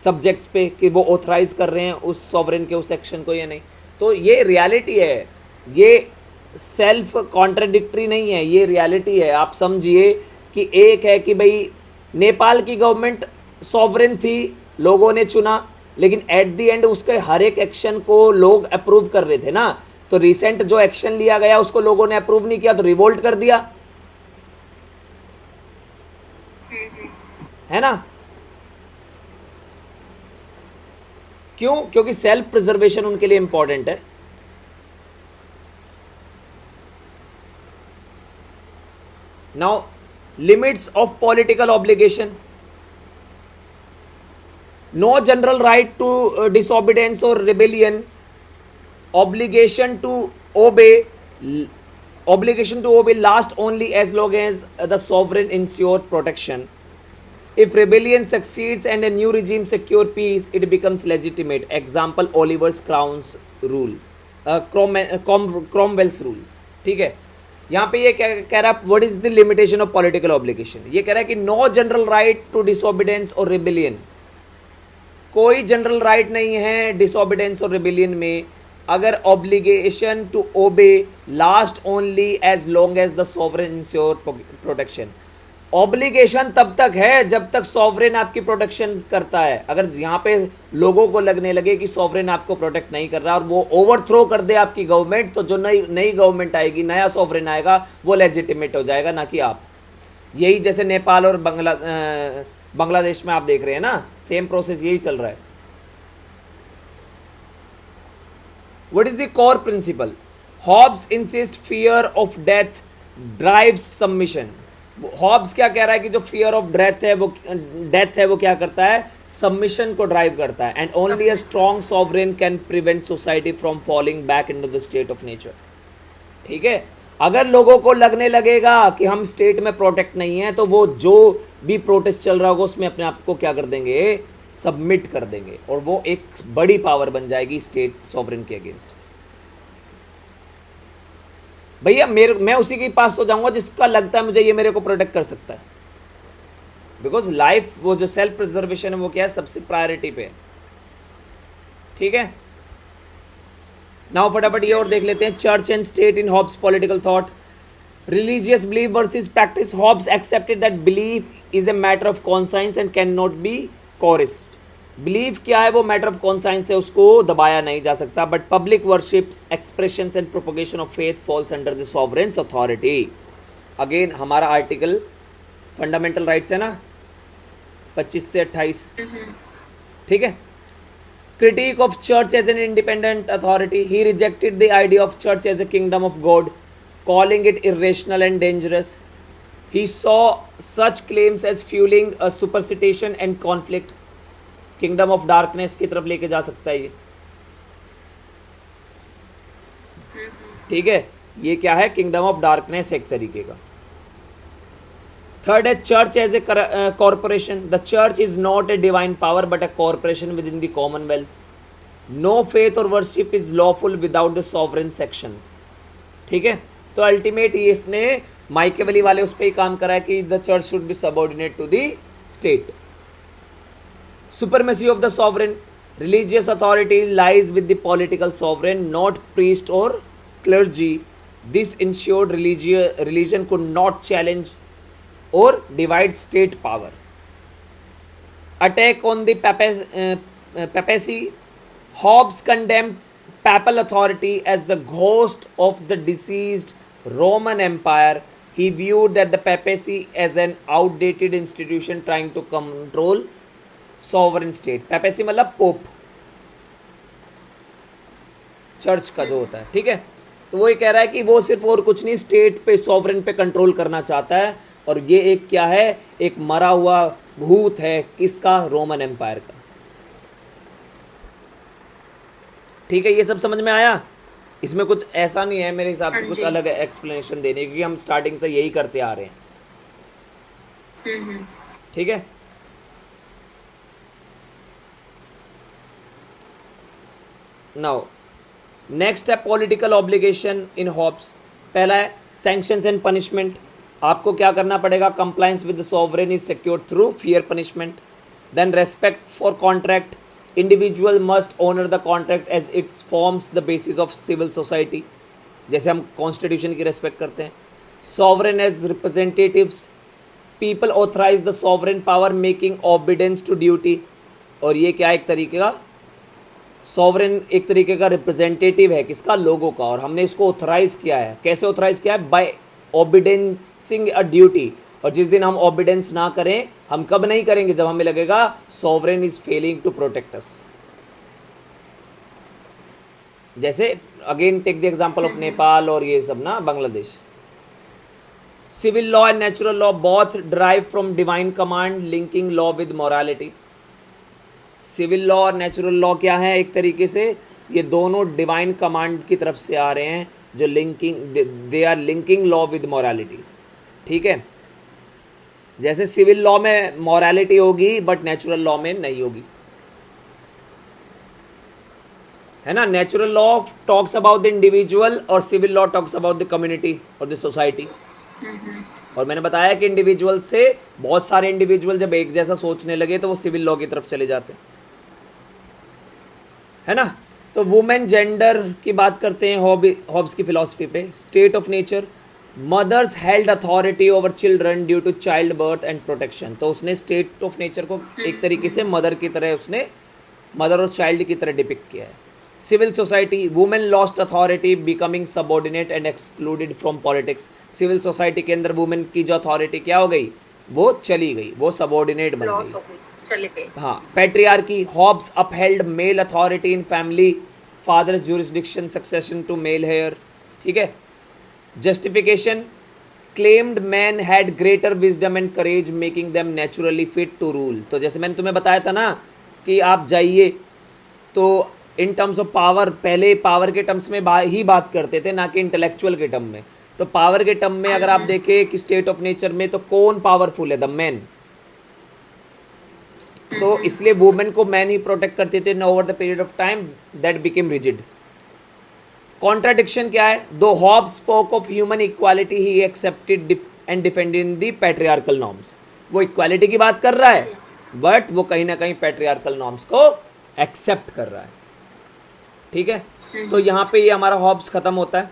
सब्जेक्ट्स पे, कि वो ऑथराइज कर रहे हैं उस सॉवरेन के उस एक्शन को या नहीं। तो ये रियलिटी है, ये सेल्फ कॉन्ट्रडिक्टरी नहीं है, ये रियलिटी है। आप समझिए कि एक है कि भाई नेपाल की गवर्नमेंट सॉवरेन थी, लोगों ने चुना, लेकिन एट द एंड उसके हर एक एक्शन को लोग अप्रूव कर रहे थे ना, तो रिसेंट जो एक्शन लिया गया उसको लोगों ने अप्रूव नहीं किया तो रिवोल्ट कर दिया, है ना। क्यों? क्योंकि सेल्फ प्रिजर्वेशन उनके लिए इंपॉर्टेंट है। Now limits of political obligation, no general right to disobedience or rebellion, obligation to obey last only as long as the sovereign ensure protection. If rebellion succeeds and a new regime secure peace, it becomes legitimate. Example Oliver's Crown's rule, Cromwell's rule. ठीक है। यहाँ पे ये कह रहा है what is the limitation of political obligation, ये कह रहा है कि no general right to disobedience और रिबेलियन, कोई जनरल राइट नहीं है डिसोबिडेंस और रिबेलियन में, अगर obligation to obey last only as long as the sovereign insure protection. Obligation तब तक है जब तक सॉवरेन आपकी प्रोटेक्शन करता है। अगर यहाँ पे लोगों को लगने लगे कि सॉवरेन आपको प्रोटेक्ट नहीं कर रहा और वो ओवरथ्रो कर दे आपकी गवर्नमेंट, तो जो नई गवर्नमेंट आएगी, नया सॉवरेन आएगा, वो लेजिटिमेट हो जाएगा, ना कि आप। यही जैसे नेपाल और बांग्लादेश में आप देख रहे हैं ना, सेम प्रोसेस यही चल रहा है। What is the core principle? Hobbes insist fear of death drives submission. Hobbes क्या कह रहा है कि जो फियर ऑफ डेथ है वो क्या करता है, सबमिशन को ड्राइव करता है। And only a strong sovereign can prevent society from falling back into the state of nature. ठीक है। अगर लोगों को लगने लगेगा कि हम स्टेट में प्रोटेक्ट नहीं है, तो वो जो भी प्रोटेस्ट चल रहा होगा उसमें अपने आप को क्या कर देंगे, सबमिट कर देंगे, और वो एक बड़ी पावर बन जाएगी स्टेट सॉवरेन के अगेंस्ट। भैया मैं उसी के पास तो जाऊंगा जिसका लगता है मुझे ये मेरे को प्रोटेक्ट कर सकता है, बिकॉज लाइफ, वो जो सेल्फ प्रिजर्वेशन है वो क्या है, सबसे प्रायोरिटी पे है। ठीक है। नाउ फटाफट ये और देख लेते हैं, church and state in Hobbes political thought. Religious belief versus practice. Hobbes accepted that belief is a matter of conscience and cannot be coerced. Belief क्या है, वो मैटर ऑफ कॉन्साइंस है, उसको दबाया नहीं जा सकता. But public worship expressions and propagation of faith falls under the sovereign's authority. Again हमारा आर्टिकल फंडामेंटल राइट्स है ना 25 से 28. ठीक है. Critic of church as an independent authority. He rejected the idea of church as a kingdom of God, calling it irrational and dangerous. He saw such claims as fueling a superstition and conflict. Kingdom of darkness की तरफ लेके जा सकता है ये. ठीक है, ये क्या है, किंगडम ऑफ डार्कनेस एक तरीके का. थर्ड है church as a corporation. The church is not a divine power but a corporation within the commonwealth. No faith और worship is lawful without the sovereign sanctions. ठीक है, तो ultimate ये इसने माइकेवेली वाले उस पर ही काम करा है कि the church should be subordinate to the state. Supremacy of the sovereign. Religious authority lies with the political sovereign, not priest और clergy. This ensured religion could not challenge और divide state power. Attack on the papacy. Hobbes condemned papal authority as the ghost of the deceased Roman Empire. He viewed that the papacy as an outdated institution trying to control sovereign state. papacy मतलब pope, church का जो होता है. ठीक है, तो वो ये कह रहा है कि वो सिर्फ और कुछ नहीं, स्टेट पे सॉवरेन पे कंट्रोल करना चाहता है. और ये एक क्या है, एक मरा हुआ भूत है, किसका, रोमन एम्पायर का. ठीक है, ये सब समझ में आया. इसमें कुछ ऐसा नहीं है मेरे हिसाब से कुछ अलग एक्सप्लेनेशन देने, क्योंकि हम स्टार्टिंग से यही करते आ रहे हैं. ठीक है, नाउ नेक्स्ट है पॉलिटिकल ऑब्लिगेशन इन हॉब्स. पहला है सैंक्शंस एंड पनिशमेंट. आपको क्या करना पड़ेगा, compliance with the sovereign is secured through fear punishment. Then respect for contract. Individual must honour the contract as its forms the basis of civil society. जैसे हम constitution की respect करते हैं. Sovereign as representatives. People authorize the sovereign power making obedience to duty. और ये क्या एक तरीके का, सॉवरेन एक तरीके का रिप्रेजेंटेटिव है किसका, लोगों का. और हमने इसको ऑथराइज किया है. कैसे ऑथराइज किया है, बाय ऑबिडेंसिंग अ ड्यूटी. और जिस दिन हम ऑबिडेंस ना करें, हम कब नहीं करेंगे, जब हमें लगेगा sovereign is failing to protect us. जैसे again take the example of Nepal और ये सब ना, Bangladesh. Civil law and natural law both derive from divine command linking law with morality. Civil law और नेचुरल लॉ क्या है, एक तरीके से ये दोनों डिवाइन कमांड की तरफ से आ रहे हैं, जो linking, they are linking law with morality. ठीक है, जैसे सिविल लॉ में मॉरलिटी होगी बट नेचुरल लॉ में नहीं होगी, है ना. Natural law talks about the individual और civil law talks about the community और द सोसाइटी. और मैंने बताया कि इंडिविजुअल से बहुत सारे इंडिविजुअल जब एक जैसा सोचने लगे तो वो सिविल लॉ की तरफ चले जाते, है ना. तो वुमेन जेंडर की बात करते हैं हॉब्स की फिलॉसफी पे. State of nature. Mothers held authority over children due to child birth and protection. तो उसने स्टेट ऑफ नेचर को एक तरीके से मदर की तरह, उसने मदर और चाइल्ड की तरह डिपिक्ट किया है. Civil society. Women lost authority becoming subordinate and excluded from politics. Civil society के अंदर वुमेन की जो अथॉरिटी क्या हो गई, वो चली गई, वो सबऑर्डिनेट बन गई, चले गए. हाँ. Patriarchy. Hobbes upheld male authority in family, fathers jurisdiction, succession to male heir. ठीक है. Justification. Claimed men had greater wisdom and courage making them naturally fit to rule. तो जैसे मैंने तुम्हें बताया था ना कि आप जाइए तो इन टर्म्स ऑफ पावर, पहले पावर के टर्म्स में ही बात करते थे, ना कि इंटेलेक्चुअल के टर्म में. तो पावर के टर्म में अगर आप देखें कि स्टेट ऑफ नेचर में तो कौन पावरफुल है, द मैन. तो इसलिए वुमेन को मैन ही प्रोटेक्ट करते थे. Over the period of time that became rigid. Contradiction क्या है, though Hobbes spoke of human equality he accepted and defended in the patriarchal norms. वो इक्वालिटी की बात कर रहा है बट वो कहीं ना कहीं पैट्रियार्कल नॉर्म्स को एक्सेप्ट कर रहा है. ठीक है. तो यहाँ पे ये हमारा हॉब्स ख़त्म होता है।